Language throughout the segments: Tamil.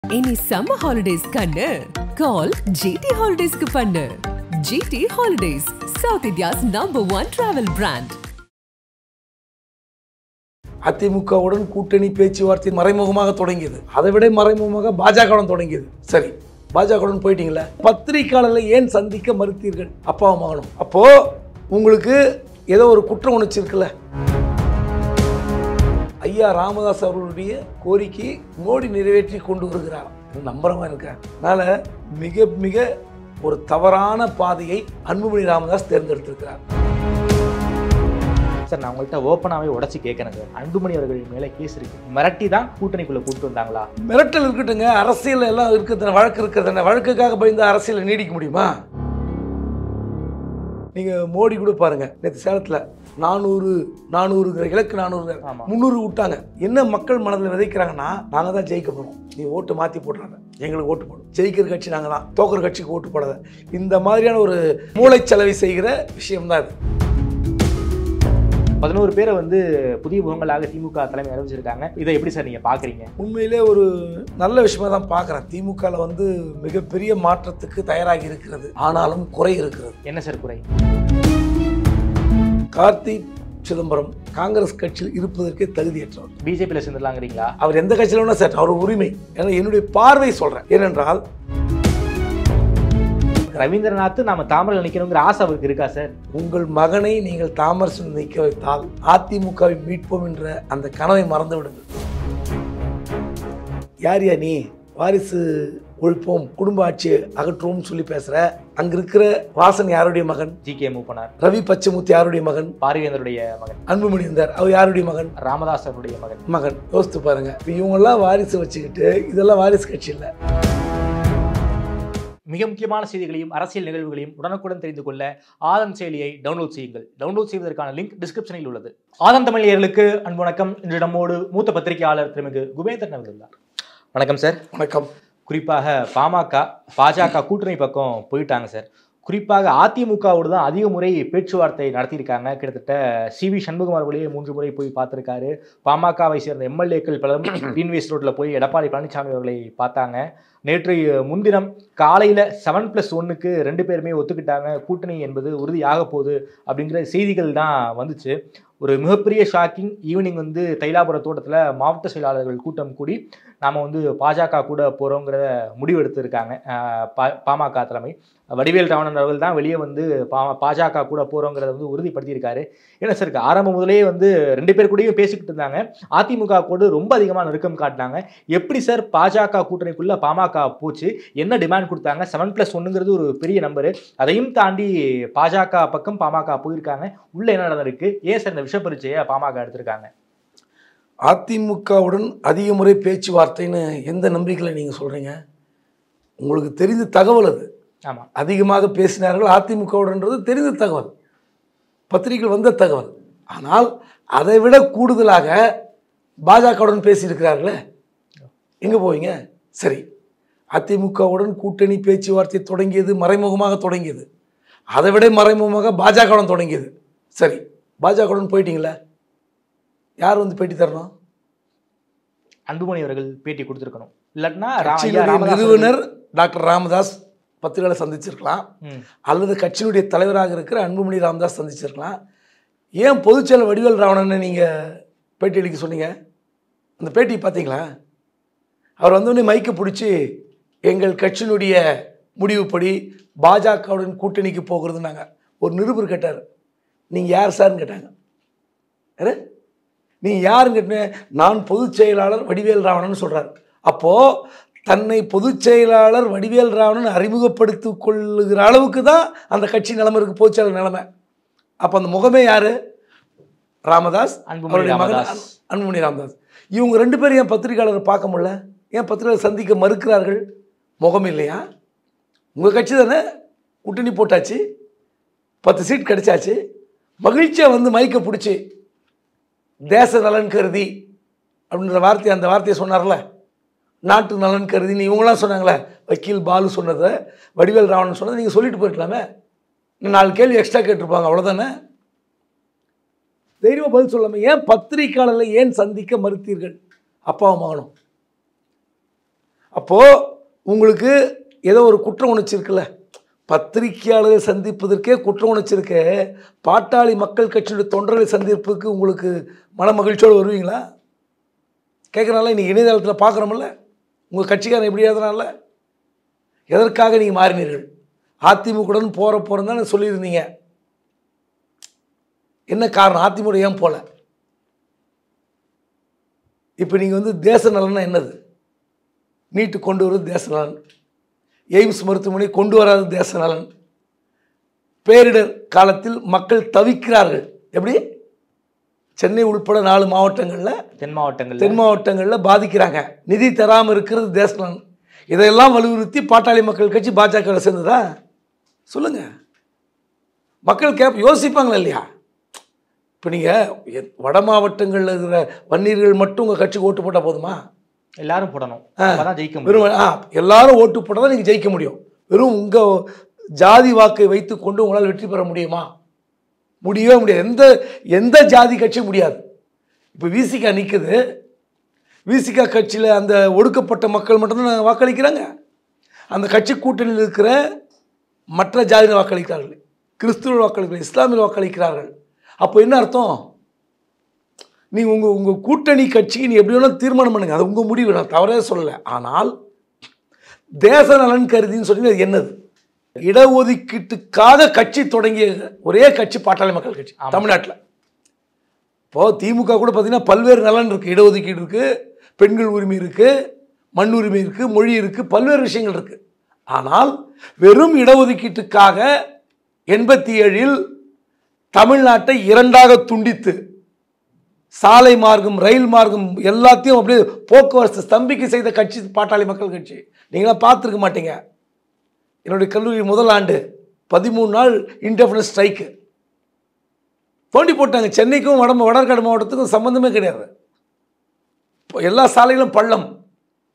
Any summer holidays kannu call GT Holidays ku pannu. GT Holidays, South India's #1 travel brand. அதிமுகவுடன் கூட்டணி பேச்சுவார்த்தை மறைமுகமாக தொடங்கியது. அதை விட மறைமுகமாக பாஜகவுடன் தொடங்கியது. சரி, பாஜகவுடன் போயிட்டீங்களா? பத்திரிகையாளர்களை ஏன் சந்திக்க மறுத்தீர்கள்? அப்பாவும் மகனும். அப்போ உங்களுக்கு ஏதோ ஒரு குற்றம் உணர்ச்சி இருக்குல்ல? ஐயா ராமதாஸ் அவர்களுடைய கோரிக்கை மோடி நிறைவேற்றி கொண்டு வருகிறார். நம்புறமா இருக்கேன். அதனால மிக மிக ஒரு தவறான பாதையை அன்புமணி ராமதாஸ் தேர்ந்தெடுத்திருக்கிறார். சார், நான் உங்கள்கிட்ட ஓப்பனாகவே உடச்சி கேட்கறேன் சார். அன்புமணி அவர்கள் மேலே கேஸ் இருக்கு, மிரட்டி தான் கூட்டணிக்குள்ளே கூப்பிட்டு வந்தாங்களா? மிரட்டல் இருக்கட்டுங்க, அரசியல் எல்லாம் இருக்கிறது, வழக்கு இருக்கிறது. வழக்குக்காக பயந்து அரசியலை நீடிக்க முடியுமா? நீங்கள் மோடி கூட பாருங்க, நேற்று சேலத்தில் 400 இலக்கு 400 300 விட்டாங்க. என்ன மக்கள் மனதில் விதைக்கிறாங்கன்னா, நாங்கள் தான் ஜெயிக்க போகிறோம், நீ ஓட்டு மாற்றி போடுறாங்க, எங்களுக்கு ஓட்டு போடும், ஜெயிக்கிற கட்சி நாங்கள் தான், தோக்கிற கட்சிக்கு ஓட்டு போடாத. இந்த மாதிரியான ஒரு மூளைச்சலவை செய்கிற விஷயம்தான் இது. 11 பேரை புதிய முகங்களாக திமுக தலைமை அறிவிச்சிருக்காங்க. இதை எப்படி சார் நீங்கள் பார்க்குறீங்க? உண்மையிலே ஒரு நல்ல விஷயமா தான் பார்க்குறேன். திமுகவில் மிகப்பெரிய மாற்றத்துக்கு தயாராகி இருக்கிறது. ஆனாலும் குறை இருக்கிறது. என்ன சார் குறை? கார்த்தி சிதம்பரம் காங்கிரஸ் கட்சியில் இருப்பதற்கே தகுதியற்றவர். பிஜேபியில் சேர்ந்துடலாங்கிறீங்களா? அவர் எந்த கட்சியில் வேணா சார், அவர் உரிமை. ஏன்னா என்னுடைய பார்வை சொல்கிறேன். ஏனென்றால் ரவீந்திரநாத் நாம தாமரையில் நிற்கணுங்கிற ஆசை அவருக்கு இருக்கா சார்? உங்கள் மகனை நீங்கள் தாமரத்தில் நிற்க வைத்தால் அதிமுகவை மீட்போம் என்ற அந்த கனவை மறந்து விடுங்கள். யார் யா நீ? வாரிசு ஒழிப்போம், குடும்ப ஆட்சியை அகற்றுவோம் சொல்லி பேசுற. அங்க இருக்கிற வாசன் யாருடைய மகன்? ஜி.கே. மூப்பனார். ரவி பச்சைமுத்து யாருடைய மகன்? பாரிவேந்தருடைய மகன். அன்புமணி இருந்தார், அவர் யாருடைய மகன்? ராமதாசருடைய மகன். யோசித்து பாருங்க. இவங்கெல்லாம் வாரிசு வச்சுக்கிட்டு இதெல்லாம் வாரிசு கட்சி இல்லை. மிக முக்கியமான செய்திகளையும் அரசியல் நிகழ்வுகளையும் உடனுக்குடன் தெரிந்து கொள்ள ஆதன் செயலியை டவுன்லோட் செய்யுங்கள். டவுன்லோட் செய்வதற்கான லிங்க் டிஸ்கிரிப்ஷனில் உள்ளது. ஆதன் தமிழர்களுக்கு அன்பு வணக்கம். இன்று நம்மோடு மூத்த பத்திரிகையாளர் திருமிகு குபேந்திரன் அவர்கள். வணக்கம் சார். வணக்கம். குறிப்பாக பாஜக கூட்டணி பக்கம் போயிட்டாங்க சார். குறிப்பாக அதிமுகவோடு தான் அதிக முறை பேச்சுவார்த்தை நடத்தியிருக்காங்க. கிட்டத்தட்ட சி.வி. சண்முகம் அவர்களே 3 முறை போய் பார்த்துருக்காரு. பாமகவை சேர்ந்த எம்எல்ஏக்கள் பலரும் கிரீன்வேஸ் ரோட்டில் போய் எடப்பாடி பழனிசாமி அவர்களை பார்த்தாங்க. நேற்று முன்தினம் காலையில் 7+1க்கு 2 பேருமே ஒத்துக்கிட்டாங்க. கூட்டணி என்பது உறுதியாக போகுது அப்படிங்கிற செய்திகள் தான் வந்துச்சு. ஒரு மிகப்பெரிய ஷாக்கிங் ஈவினிங் தைலாபுர தோட்டத்தில் மாவட்ட செயலாளர்கள் கூட்டம் கூடி நாம் பாஜக கூட போகிறோங்கிற முடிவு எடுத்திருக்காங்க. பாமக தலைமை வடிவேல் ராவணன் அவர்கள் தான் வெளியே பாஜக கூட போகிறோங்கிறத உறுதிப்படுத்தியிருக்காரு. ஏன்னா சார், ஆரம்பம் முதலே 2 பேர் கூடயும் பேசிக்கிட்டு இருந்தாங்க. அதிமுக கூட ரொம்ப அதிகமாக நெருக்கம் காட்டினாங்க. எப்படி சார் பாஜக கூட்டணிக்குள்ளே பாமக போச்சு? என்ன டிமாண்ட் கொடுத்தாங்க? 7+1ங்கிறது ஒரு பெரிய நம்பரு. அதையும் தாண்டி பாஜக பக்கம் பாமக போயிருக்காங்க. உள்ள என்ன நடந்திருக்கு? ஏன் சார் இந்த விஷப்பரீட்சையை பாமக எடுத்திருக்காங்க? அதிமுகவுடன் அதிக முறை பேச்சுவார்த்தைன்னு எந்த நம்பிக்கையில் நீங்கள் சொல்கிறீங்க? உங்களுக்கு தெரிந்த தகவல் அது. ஆமாம், அதிகமாக பேசினார்கள் அதிமுகவுடன்றது தெரிந்த தகவல், பத்திரிகைகள் வந்த தகவல். ஆனால் அதை விட கூடுதலாக பாஜகவுடன் பேசியிருக்கிறார்களே, எங்கே போவீங்க? சரி, அதிமுகவுடன் கூட்டணி பேச்சுவார்த்தை தொடங்கியது மறைமுகமாக தொடங்கியது. அதை விட மறைமுகமாக பாஜகவுடன் தொடங்கியது. சரி, பாஜகவுடன் போயிட்டீங்களா? யார் பேட்டி தரணும்? அன்புமணி அவர்கள் பேட்டி கொடுத்துருக்கணும். இல்லாட்டினா நிறுவனர் டாக்டர் ராமதாஸ் பத்திரிகையாளரை சந்திச்சிருக்கலாம், அல்லது கட்சியினுடைய தலைவராக இருக்கிற அன்புமணி ராமதாஸ் சந்திச்சிருக்கலாம். ஏன் பொதுச்செயலர் வடிவேல் ராவணனை நீங்கள் பேட்டி அளிக்க சொன்னீங்க? அந்த பேட்டி பார்த்தீங்களா? அவர் வந்தோடனே மைக்கை பிடிச்சி எங்கள் கட்சியினுடைய முடிவுப்படி பாஜகவுடன் கூட்டணிக்கு போகிறதுனாங்க. ஒரு நிருபர் கேட்டார், நீங்கள் யார் சார்ன்னு கேட்டாங்க. நீங்கள் யாருன்னு கேட்டேன். நான் பொதுச் செயலாளர் வடிவேல் ராவணன் சொல்கிறார். அப்போது தன்னை பொதுச் செயலாளர் வடிவேல் ராவணன் அறிமுகப்படுத்தி கொள்ளுகிற அளவுக்கு தான் அந்த கட்சி நிலைமை இருக்குது, பொதுச் செயலாளர் நிலைமை. அப்போ அந்த முகமே யார்? ராமதாஸ், அவருடைய மகன் அன்புமணி ராமதாஸ். இவங்க 2 பேரும் ஏன் பத்திரிகையாளரை பார்க்க முடியல? ஏன் பத்திரிகையாளர் சந்திக்க மறுக்கிறார்கள்? முகம் இல்லையா? உங்கள் கட்சி தானே கூட்டணி போட்டாச்சு, 10 சீட் கிடைச்சாச்சு. மகிழ்ச்சியாக மைக்கை பிடிச்சி தேச நலன் கருதி அப்படின்ற வார்த்தையை, அந்த வார்த்தையை சொன்னார்ல, நாட்டு நலன் கருதின்னு இவங்களாம் சொன்னாங்களே. வக்கீல் பாலு சொன்னதை, வடிவேல் ராவணன் சொன்னதை நீங்கள் சொல்லிட்டு போயிருக்கலாமே. 4 கேள்வி எக்ஸ்ட்ரா கேட்டிருப்பாங்க, அவ்வளோதானே. தைரியமாக பதில் சொல்லாமல் ஏன் பத்திரிகையாளர்களை ஏன் சந்திக்க மறுத்தீர்கள்? அப்பாவும் மகனும். அப்போது உங்களுக்கு ஏதோ ஒரு குற்ற உணர்ச்சி இருக்குல்ல, பத்திரிகையாளரை சந்திப்பதற்கே குற்ற உணர்ச்சி இருக்க, பாட்டாளி மக்கள் கட்சியுடைய தொண்டர்களை சந்திப்பதற்கு உங்களுக்கு மன மகிழ்ச்சியோடு வருவீங்களா? கேட்குறனால இன்றைக்கி இணையதளத்தில் பார்க்குறோமில்ல, உங்கள் கட்சிக்காரன் எப்படி எழுதுனால, எதற்காக நீங்கள் மாறினீர்கள்? அதிமுகவுடன் போகிறோன்னு தானே சொல்லியிருந்தீங்க. என்ன காரணம்? அதிமுக ஏன் போல? இப்போ நீங்கள் வந்து தேச நலன்னா என்னது? நீட்டு கொண்டு வருவது தேச நலன், எய்ம்ஸ் மருத்துவமனை கொண்டு வராது தேச நலன், பேரிடர் காலத்தில் மக்கள் தவிக்கிறார்கள், எப்படி சென்னை உள்பட 4 மாவட்டங்களில் தென் மாவட்டங்களில் பாதிக்கிறாங்க, நிதி தராமல் இருக்கிறது தேச நலன். இதையெல்லாம் வலியுறுத்தி பாட்டாளி மக்கள் கட்சி பாஜகவில் சேர்ந்ததா? சொல்லுங்கள். மக்கள் யோசிப்பாங்களா இல்லையா? இப்போ நீங்கள் வட மாவட்டங்களில் இருக்கிற வன்னியர்கள் மட்டும் உங்கள் கட்சிக்கு ஓட்டு போட்டால் போதுமா? எல்லாரும் போடணும், ஜெயிக்க வெறும் எல்லாரும் ஓட்டு போட்டால் தான் நீங்கள் ஜெயிக்க முடியும். வெறும் உங்கள் ஜாதி வாக்கை வைத்து கொண்டு உங்களால் வெற்றி பெற முடியுமா? முடியவே முடியாது. எந்த ஜாதி கட்சியும் முடியாது. இப்போ விசிகா நிற்குது, விசிகா கட்சியில் அந்த ஒடுக்கப்பட்ட மக்கள் மட்டும்தான் வாக்களிக்கிறாங்க. அந்த கட்சி கூட்டணியில் இருக்கிற மற்ற ஜாதியினர் வாக்களிக்கிறார்கள், கிறிஸ்துவ வாக்களிக்கிறார்கள், இஸ்லாமியர் வாக்களிக்கிறார்கள். அப்போ என்ன அர்த்தம்? நீங்கள் உங்கள் கூட்டணி கட்சிக்கு நீ எப்படி வேணாலும் தீர்மானம் பண்ணுங்கள், அது உங்கள் முடிவு, நான் தவறே சொல்லலை. ஆனால் தேச நலன் கருதின்னு சொல்லி அது என்னது? இடஒதுக்கீட்டுக்காக கட்சி தொடங்கிய ஒரே கட்சி பாட்டாளி மக்கள் கட்சி தமிழ்நாட்டில். இப்போது திமுக கூட பார்த்திங்கன்னா பல்வேறு நலன் இருக்குது. இடஒதுக்கீடு இருக்குது, பெண்கள் உரிமை இருக்குது, மண் உரிமை இருக்குது, மொழி இருக்குது, பல்வேறு விஷயங்கள் இருக்குது. ஆனால் வெறும் இடஒதுக்கீட்டுக்காக 87 தமிழ்நாட்டை 2ஆக துண்டித்து சாலை மார்க்கம், ரயில் மார்க்கம் எல்லாத்தையும் அப்படியே போக்குவரத்து ஸ்தம்பிக்க செய்த கட்சி பாட்டாளி மக்கள் கட்சி. நீங்களாம் பார்த்துருக்க மாட்டீங்க. என்னுடைய கல்லூரி முதல் ஆண்டு 13 நாள் இன்டெஃபினிட் ஸ்ட்ரைக்கு தோண்டி போட்டாங்க. சென்னைக்கும் வடகாடு மாவட்டத்துக்கும் சம்மந்தமே கிடையாது. எல்லா சாலைகளும் பள்ளம்,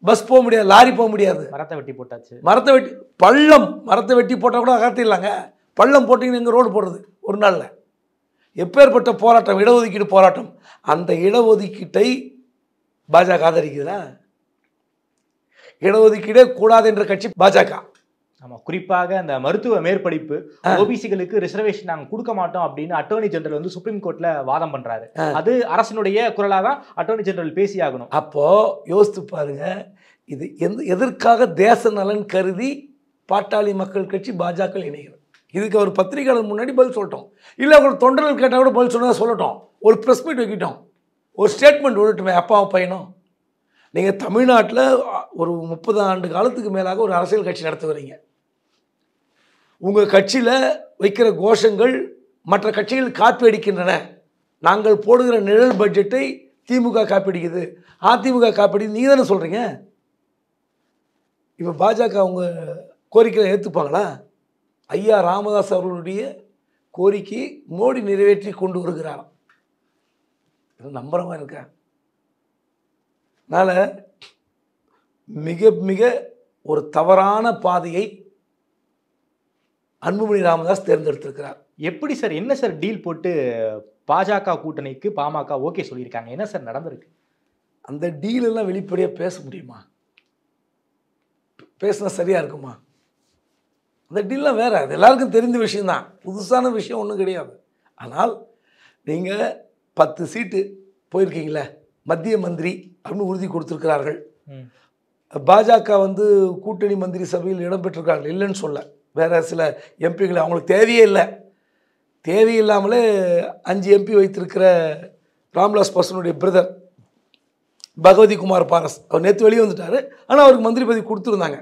பஸ் போக முடியாது, லாரி போக முடியாது. மரத்தை வெட்டி போட்டாச்சு. மரத்தை வெட்டி போட்டால் கூட அகற்றிடலாங்க. பள்ளம் போட்டிங்கன்னு எங்கே ரோடு போடுறது ஒரு நாளில்? எப்பேற்பட்ட போராட்டம், இடஒதுக்கீடு போராட்டம். அந்த இடஒதுக்கீட்டை பாஜக ஆதரிக்குதுன்னா, இடஒதுக்கீடே கூடாது என்ற கட்சி பாஜக. ஆமாம், குறிப்பாக அந்த மருத்துவ மேற்படிப்பு ஓபிசிகளுக்கு ரிசர்வேஷன் நாங்கள் கொடுக்க மாட்டோம் அப்படின்னு அட்டர்னி ஜெனரல் வந்து சுப்ரீம் கோர்ட்டில் வாதம் பண்ணுறாரு. அது அரசினுடைய குரலாக தான் அட்டர்னி ஜெனரல் பேசி ஆகணும். அப்போது யோசித்து பாருங்க, இது எதற்காக தேச நலன் கருதி பாட்டாளி மக்கள் கட்சி பாஜக இணைகிறது? இதுக்கு ஒரு பத்திரிகையாளர் முன்னாடி பதில் சொல்லட்டும், இல்லை அவர் தொண்டர்கள் கேட்டால் கூட பதில் சொன்னதாக சொல்லட்டும், ஒரு ப்ரெஸ் மீட் வைக்கிட்டோம், ஒரு ஸ்டேட்மெண்ட் விடட்டுமே அப்பாவும் பையனும். நீங்கள் தமிழ்நாட்டில் ஒரு 30 ஆண்டு காலத்துக்கு மேலாக ஒரு அரசியல் கட்சி நடத்தி வரீங்க. உங்கள் கட்சியில் வைக்கிற கோஷங்கள் மற்ற கட்சிகள் காப்பி அடிக்கின்றன. நாங்கள் போடுகிற நிழல் பட்ஜெட்டை திமுக காப்பி அடிக்குது, அதிமுக காப்பி அடிக்குது, நீங்கள் தானே சொல்கிறீங்க. இப்போ பாஜக அவங்க கோரிக்கையை ஏற்றுப்பாங்களா? ஐயா ராமதாஸ் அவர்களுடைய கோரிக்கையை மோடி நிறைவேற்றி கொண்டு வருகிறாராம். நம்புற மாதிரி இருக்கா? அதனால் மிக மிக ஒரு தவறான பாதையை அன்புமணி ராமதாஸ் தேர்ந்தெடுத்திருக்கிறார். எப்படி சார், என்ன சார் டீல் போட்டு பாஜக கூட்டணிக்கு பாமக ஓகே சொல்லியிருக்காங்க? என்ன சார் நடந்திருக்கு? அந்த டீலெல்லாம் வெளிப்படையாக பேச முடியுமா? பேசினா சரியாக இருக்குமா? அந்த டீல்லாம் வேறு, அது எல்லாருக்கும் தெரிந்த விஷயந்தான், புதுசான விஷயம் ஒன்றும் கிடையாது. ஆனால் நீங்கள் 10 சீட்டு போயிருக்கீங்களே, மத்திய மந்திரி அப்படின்னு உறுதி கொடுத்துருக்கிறார்கள். பாஜக வந்து கூட்டணி மந்திரி சபையில் இடம்பெற்றிருக்கார்கள், இல்லைன்னு சொல்ல. வேறு சில எம்பிகளை அவங்களுக்கு தேவையே இல்லை. தேவையில்லாமலே 5 எம்பி வைத்திருக்கிற ராம்விலாஸ் பாஸ்வானுடைய பிரதர் பகவதி குமார் பாரஸ் அவர் நேற்று வெளியே வந்துட்டார். ஆனால் அவருக்கு மந்திரி பதவி கொடுத்துருந்தாங்க.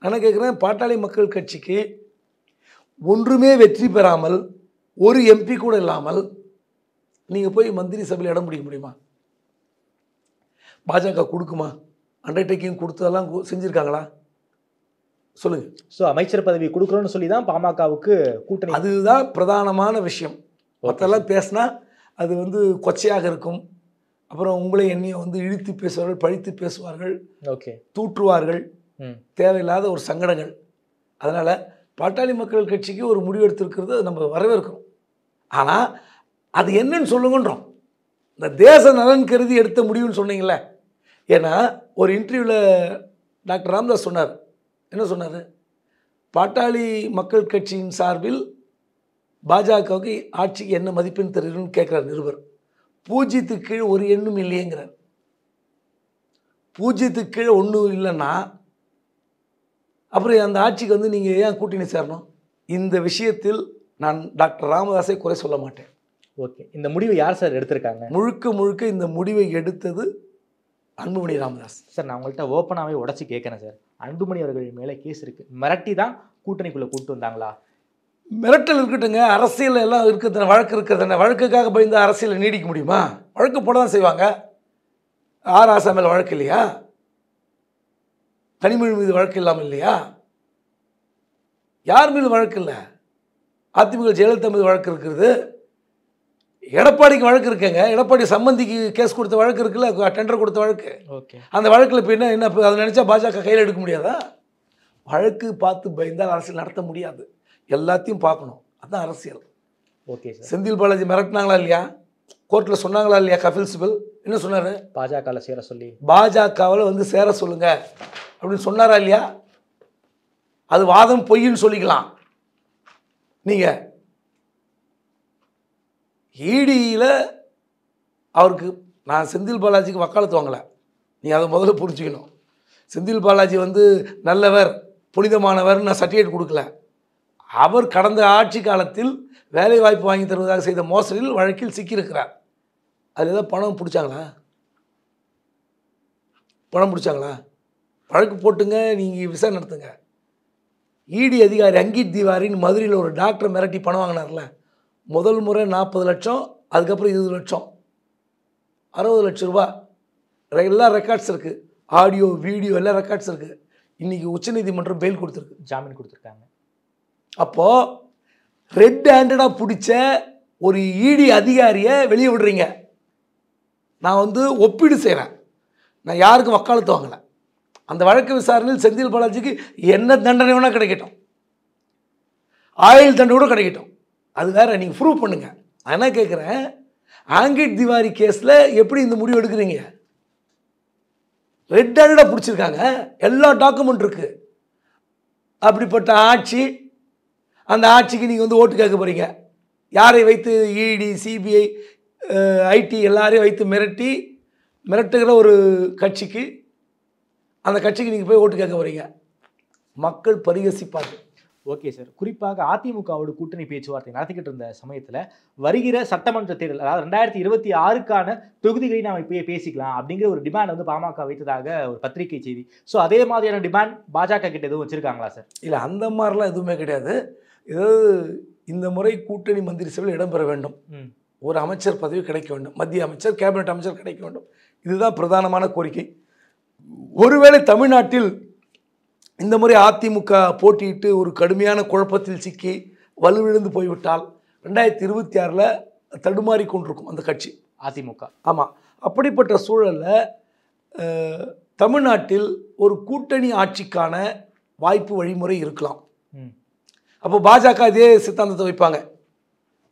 நான் கேட்குறேன், பாட்டாளி மக்கள் கட்சிக்கு ஒன்றுமே வெற்றி பெறாமல் ஒரு எம்பி கூட இல்லாமல் நீங்கள் போய் மந்திரி சபையில் இடம் பிடிக்க முடியுமா? பாஜக கொடுக்குமா? அண்டர்டேக்கிங் கொடுத்ததெல்லாம் செஞ்சுருக்காங்களா? சொல்லுங்கள். ஸோ அமைச்சர் பதவி கொடுக்குறோன்னு சொல்லி தான் பாமகவுக்கு கூட்டணி. அதுதான் பிரதானமான விஷயம். மற்றெல்லாம் பேசினா அது வந்து கொச்சையாக இருக்கும். அப்புறம் உங்களை என்னையும் வந்து இழுத்து பேசுவார்கள், பழித்து பேசுவார்கள், ஓகே தூற்றுவார்கள், தேவையில்லாத ஒரு சங்கடங்கள். அதனால் பாட்டாளி மக்கள் கட்சிக்கு ஒரு முடிவு எடுத்திருக்கிறது நம்ம வரவேற்கிறோம். ஆனால் அது என்னன்னு சொல்லுங்கன்றோம். இந்த தேச நலன் கருதி எடுத்த முடிவுன்னு சொன்னீங்களே. ஏன்னா ஒரு இன்டர்வியூவில் டாக்டர் ராமதாஸ் சொன்னார். என்ன சொன்னார்? பாட்டாளி மக்கள் கட்சியின் சார்பில் பாஜகவுக்கு ஆட்சிக்கு என்ன மதிப்பெண் தருகிறன்னு கேட்குறார் நிருபர். 0க்கு கீழே ஒரு எண்ணும் இல்லையேங்கிறார். 0க்கு கீழே ஒன்றும் இல்லைன்னா அப்புறம் அந்த ஆட்சிக்கு வந்து நீங்கள் ஏன் கூட்டணி சேரணும்? இந்த விஷயத்தில் நான் டாக்டர் ராமதாஸை குறை சொல்ல மாட்டேன். ஓகே, இந்த முடிவை யார் சார் எடுத்திருக்காங்க? முழுக்க முழுக்க இந்த முடிவை எடுத்தது அன்புமணி ராமதாஸ். சார், நான் உங்கள்கிட்ட ஓப்பனாகவே உடச்சி கேட்குறேன் சார். அன்புமணி அவர்கள் மேலே கேஸ் இருக்குது, மிரட்டி தான் கூட்டணிக்குள்ளே கூப்பிட்டு வந்தாங்களா? மிரட்டல் இருக்கட்டுங்க, அரசியல் எல்லாம் இருக்கிறது, வழக்கு இருக்கிறதுன வழக்குக்காக பயந்து அரசியலை நீடிக்க முடியுமா? வழக்கு போட தான் செய்வாங்க. ஆசா மேலே வழக்கு இல்லையா? கனிமொழி மீது வழக்கு இல்லாமல் இல்லையா? யார் மீது வழக்கு இல்லை? அதிமுக ஜெயலலிதா மீது வழக்கு இருக்கிறது. எடப்பாடிக்கு வழக்கு இருக்குங்க. எடப்பாடி சம்பந்திக்கு கேஸ் கொடுத்த வழக்கு இருக்குல்ல, டெண்டர் கொடுத்த வழக்கு. ஓகே, அந்த வழக்கில் இப்போ என்ன அதை நினச்சா பாஜக கையில் எடுக்க முடியாதா? வழக்கு பார்த்து பயந்தால் அரசியல் நடத்த முடியாது. எல்லாத்தையும் பார்க்கணும், அதுதான் அரசியல். Okay sir. செந்தில் பாலாஜி மிரட்டினாங்களா இல்லையா? கோர்ட்டில் சொன்னாங்களா இல்லையா? கபில் சிபல் என்ன சொன்னார்? பாஜகவில் சேர சொல்லி, பாஜகவில் வந்து சேர சொல்லுங்க அப்படின்னு சொன்னாரா இல்லையா? அது வாதம் பொய்ன்னு சொல்லிக்கலாம். நீங்கள் ஈடியில் அவருக்கு நான் செந்தில் பாலாஜிக்கு வக்காலத்து வாங்கலை. நீ அதை முதல்ல புரிஞ்சுக்கணும். செந்தில் பாலாஜி வந்து நல்லவர், புனிதமானவர், நான் சர்டிஃபிகேட் கொடுக்கல. அவர் கடந்த ஆட்சி காலத்தில் வேலை வாய்ப்பு வாங்கி தருவதாக செய்த மோசடியில் வழக்கில் சிக்கியிருக்கிறார். அதில் ஏதாவது பணம் பிடிச்சாங்களா? பணம் பிடிச்சாங்களா? வழக்கு போட்டுங்க, நீங்கள் விசாரணை நடத்துங்க. இடி அதிகாரி அங்கிட் திவாரின்னு மதுரையில் ஒரு டாக்டர் மிரட்டி பணம் வாங்கினார்ல, முதல் முறை 40 லட்சம், அதுக்கப்புறம் 20 லட்சம், 60 லட்சம் ரூபா, எல்லா ரெக்கார்ட்ஸ் இருக்குது. ஆடியோ வீடியோ எல்லா ரெக்கார்ட்ஸ் இருக்குது. இன்றைக்கி உச்சநீதிமன்றம் பெயில் கொடுத்துருக்கு, ஜாமீன் கொடுத்துருக்காங்க. அப்போது ரெட் ஹேண்டடாக பிடிச்ச ஒரு இடி அதிகாரியை வெளியே விடுறீங்க. நான் வந்து ஒப்பீடு செய்கிறேன், நான் யாருக்கும் வக்காலத்து வாங்கலை. அந்த வழக்கு விசாரணையில் செந்தில் பாலாஜிக்கு என்ன தண்டனை வேணால் கிடைக்கட்டும், ஆயுள் தண்டனை கூட கிடைக்கட்டும், அது வேற, நீங்கள் ப்ரூவ் பண்ணுங்கள். நான் என்ன கேட்குறேன், ஆங்கிட் திவாரி கேஸில் எப்படி இந்த முடிவு எடுக்கிறீங்க? ரெட் ஹேண்டடாக பிடிச்சிருக்காங்க, எல்லா டாக்குமெண்ட் இருக்குது. அப்படிப்பட்ட ஆட்சி, அந்த ஆட்சிக்கு நீங்கள் வந்து ஓட்டு கேட்க போகிறீங்க. யாரை வைத்து? இடி, சிபிஐ, ஐடி எல்லாரையும் வைத்து மிரட்டுகிற ஒரு கட்சிக்கு, அந்த கட்சிக்கு நீங்கள் போய் ஓட்டு கேட்க போகிறீங்க. மக்கள் பரிகசிப்பார்கள். ஓகே சார், குறிப்பாக அதிமுகவோட கூட்டணி பேச்சுவார்த்தை நடத்திக்கிட்டு இருந்த சமயத்தில் வருகிற சட்டமன்ற தேர்தல், அதாவது 2026க்கான தொகுதிகளை நாம் இப்பயே பேசிக்கலாம் அப்படிங்கிற ஒரு டிமாண்ட் வந்து பாமக வைத்ததாக ஒரு பத்திரிகை செய்தி. ஸோ அதே மாதிரியான டிமாண்ட் பாஜக கிட்ட எதுவும் வச்சிருக்காங்களா சார்? இல்லை, அந்த மாதிரிலாம் எதுவுமே கிடையாது. ஏதாவது இந்த முறை கூட்டணி மந்திரி சபையில் இடம்பெற வேண்டும், ஒரு அமைச்சர் பதவி கிடைக்க வேண்டும், மத்திய அமைச்சர், கேபினட் அமைச்சர் கிடைக்க வேண்டும். இதுதான் பிரதானமான கோரிக்கை. ஒருவேளை தமிழ்நாட்டில் இந்த முறை அதிமுக போட்டியிட்டு ஒரு கடுமையான குழப்பத்தில் சிக்கி வலுவிழந்து போய்விட்டால் 2026 தடுமாறி கொண்டிருக்கும் அந்த கட்சி அதிமுக. ஆமாம், அப்படிப்பட்ட சூழலில் தமிழ்நாட்டில் ஒரு கூட்டணி ஆட்சிக்கான வாய்ப்பு வழிமுறை இருக்கலாம். அப்போ பாஜக இதே சித்தாந்தத்தை வைப்பாங்க,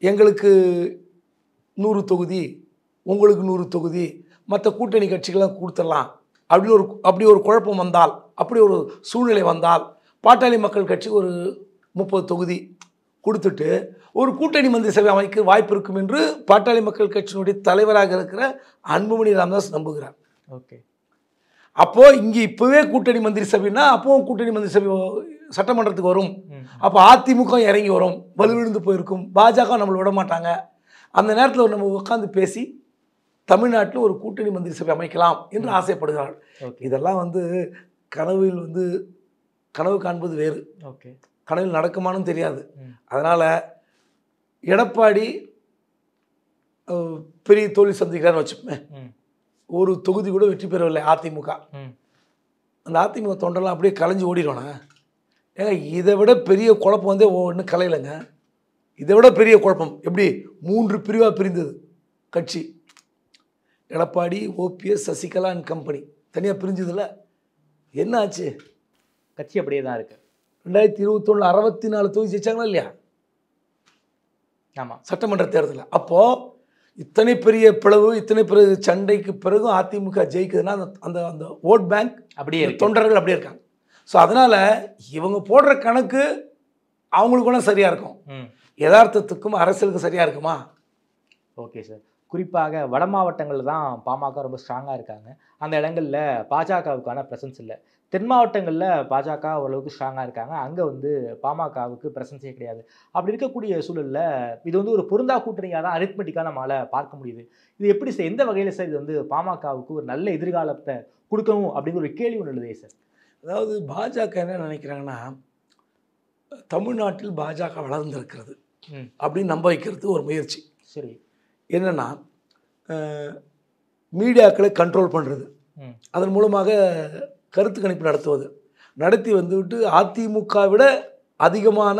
எங்களுக்கு 100 தொகுதி, உங்களுக்கு 100 தொகுதி, மற்ற கூட்டணி கட்சிகள்லாம் கொடுத்துடலாம் அப்படி ஒரு குழப்பம் வந்தால், அப்படி ஒரு சூழ்நிலை வந்தால், பாட்டாளி மக்கள் கட்சி ஒரு 30 தொகுதி கொடுத்துட்டு ஒரு கூட்டணி மந்திரி சபை அமைக்க வாய்ப்பு இருக்கும் என்று பாட்டாளி மக்கள் கட்சியினுடைய தலைவராக இருக்கிற அன்புமணி ராமதாஸ் நம்புகிறார். ஓகே, அப்போது இங்கே இப்போவே கூட்டணி மந்திரி சபைனா அப்போவும் கூட்டணி மந்திரி சபை சட்டமன்றத்துக்கு வரும். அப்போ அதிமுக இறங்கி வரும், வலுவிழுந்து போயிருக்கும், பாஜக நம்மளை விட மாட்டாங்க. அந்த நேரத்தில் நம்ம உட்காந்து பேசி தமிழ்நாட்டில் ஒரு கூட்டணி மந்திரி சபை அமைக்கலாம் என்று ஆசைப்படுகிறார்கள். இதெல்லாம் வந்து கனவில் வந்து கனவு காண்பது வேறு, கனவில் நடக்குமானும் தெரியாது. அதனால் எடப்பாடி பெரிய தோல்வி சந்திக்கிறான்னு வச்சுப்பேன், ஒரு தொகுதி கூட வெற்றி பெறவில்லை அதிமுக. அந்த அதிமுக தொண்டெல்லாம் அப்படியே கலைஞ்சு ஓடிடுவானா? ஏங்க, இதை விட பெரிய குழப்பம் வந்து ஒன்றும் கலையிலைங்க. இதை விட பெரிய குழப்பம் எப்படி 3 பிரிவாக பிரிந்தது கட்சி. Edappadi, OPS, Sasikala and company தனியாக பிரிஞ்சதில்ல. என்ன ஆச்சு? கட்சி அப்படியே தான் இருக்குது. 2021 64 தொகுதி ஜெயிச்சாங்களா இல்லையா? ஆமாம், சட்டமன்ற தேர்தலில். அப்போது இத்தனை பெரிய பிளவு, இத்தனை பெரிய சண்டைக்கு பிறகும் அதிமுக ஜெயிக்குதுன்னா அந்த அந்த ஓட் பேங்க் அப்படியே இருக்கு. தொண்டர்கள் அப்படியே இருக்காங்க. ஸோ அதனால் இவங்க போடுற கணக்கு அவங்களுக்கு கூட சரியாக இருக்கும், யதார்த்தத்துக்கும் அரசியலுக்கும் சரியாக இருக்குமா? Okay sir. குறிப்பாக வட மாவட்டங்களில் தான் பாமக ரொம்ப ஸ்ட்ராங்காக இருக்காங்க. அந்த இடங்களில் பாஜகவுக்கான ப்ரெசன்ஸ் இல்லை. தென் மாவட்டங்களில் பாஜக ஓரளவுக்கு ஸ்ட்ராங்காக இருக்காங்க. அங்கே வந்து பாமகவுக்கு ப்ரெசன்ஸே கிடையாது. அப்படி இருக்கக்கூடிய சூழலில் இது வந்து ஒரு பொருந்தா கூட்டணியாக தான் அரித்மெட்டிக்காக நம்மளால் பார்க்க முடியுது. இது எப்படி சார், எந்த வகையில் சார் இது வந்து பாமகவுக்கு ஒரு நல்ல எதிர்காலத்தை கொடுக்கணும் அப்படிங்கிற ஒரு கேள்வி ஒன்று எழுதே சார். அதாவது பாஜக என்ன நினைக்கிறாங்கன்னா, தமிழ்நாட்டில் பாஜக வளர்ந்திருக்கிறது அப்படின்னு நம்ப வைக்கிறது ஒரு முயற்சி. சரி. என்னென்னா மீடியாக்களை கண்ட்ரோல் பண்ணுறது, அதன் மூலமாக கருத்து கணிப்பு நடத்தி வந்துவிட்டு அதிமுக விட அதிகமான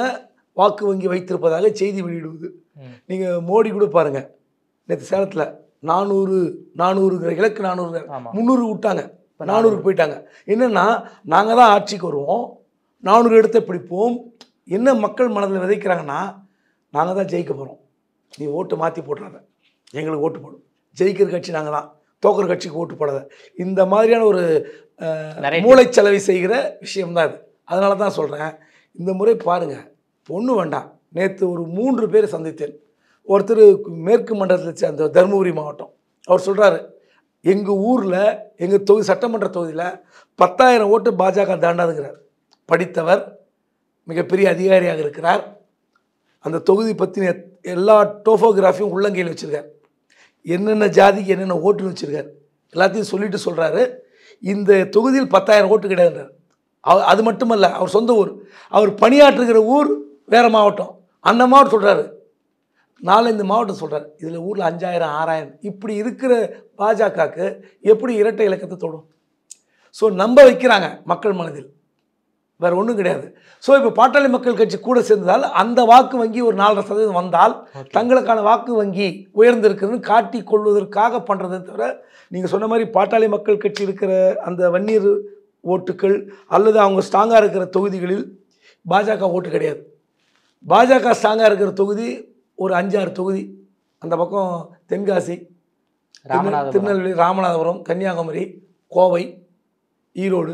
வாக்கு வங்கி வைத்திருப்பதாக செய்தி வெளியிடுவது. நீங்கள் மோடி கூட பாருங்கள், நேற்று சேலத்தில் 400 இலக்கு 400 300 விட்டாங்க, 400 போயிட்டாங்க. என்னென்னா நாங்கள் தான் ஆட்சிக்கு வருவோம், 400 இடத்தை பிடிப்போம். என்ன மக்கள் மனதில் விதைக்கிறாங்கன்னா, நாங்கள் தான் ஜெயிக்க போகிறோம், நீ ஓட்டு மாற்றி போடுறாங்க, எங்களுக்கு ஓட்டு போடும், ஜெயிக்கிற கட்சி நாங்கள் தான், தோக்கிற கட்சிக்கு ஓட்டு போடாத, இந்த மாதிரியான ஒரு மூளைச்சலவை செய்கிற விஷயம்தான் இது. அதனால தான் சொல்கிறேன், இந்த முறை பாருங்கள், ஒன்றும் வேண்டாம். நேற்று ஒரு 3 பேர் சந்தித்தேன். ஒருத்தர் மேற்கு மண்டலத்தில் சேர்ந்த தருமபுரி மாவட்டம், அவர் சொல்கிறாரு, எங்கள் ஊரில் எங்கள் சட்டமன்ற தொகுதியில் 10,000 ஓட்டு பாஜக தாண்டாதுங்கிறார். படித்தவர், மிகப்பெரிய அதிகாரியாக இருக்கிறார், அந்த தொகுதி பற்றின எல்லா டோஃபோகிராஃபியும் உள்ளங்கையில் வச்சுருக்கார், என்னென்ன ஜாதிக்கு என்னென்ன ஓட்டுன்னு வச்சுருக்கார், எல்லாத்தையும் சொல்லிட்டு சொல்கிறாரு, இந்த தொகுதியில் 10,000 ஓட்டு கிடையாதுன்றார். அது மட்டுமல்ல, அவர் சொந்த ஊர், அவர் பணியாற்றுகிற ஊர் வேறு மாவட்டம், அந்த மாவட்டம் சொல்கிறாரு, 4-5 மாவட்டம் சொல்கிறார். இதில் ஊரில் 5,000 6,000 இப்படி இருக்கிற பாஜகவுக்கு எப்படி இரட்டை இலக்கத்தை தொடும்? ஸோ நம்ப வைக்கிறாங்க மக்கள் மனதில், வேறு ஒன்றும் கிடையாது. ஸோ இப்போ பாட்டாளி மக்கள் கட்சி கூட சேர்ந்ததால் அந்த வாக்கு வங்கி ஒரு 4.5% வந்தால் தங்களுக்கான வாக்கு வங்கி உயர்ந்திருக்குதுன்னு காட்டி கொள்வதற்காக பண்ணுறதை தவிர, நீங்கள் சொன்ன மாதிரி பாட்டாளி மக்கள் கட்சி இருக்கிற அந்த வன்னியர் ஓட்டுக்கள் அல்லது அவங்க ஸ்ட்ராங்காக இருக்கிற தொகுதிகளில் பாஜக ஓட்டு கிடையாது. பாஜக ஸ்ட்ராங்காக இருக்கிற தொகுதி ஒரு 5-6 தொகுதி, அந்த பக்கம் தென்காசி, திருநெல்வேலி, ராமநாதபுரம், கன்னியாகுமரி, கோவை, ஈரோடு,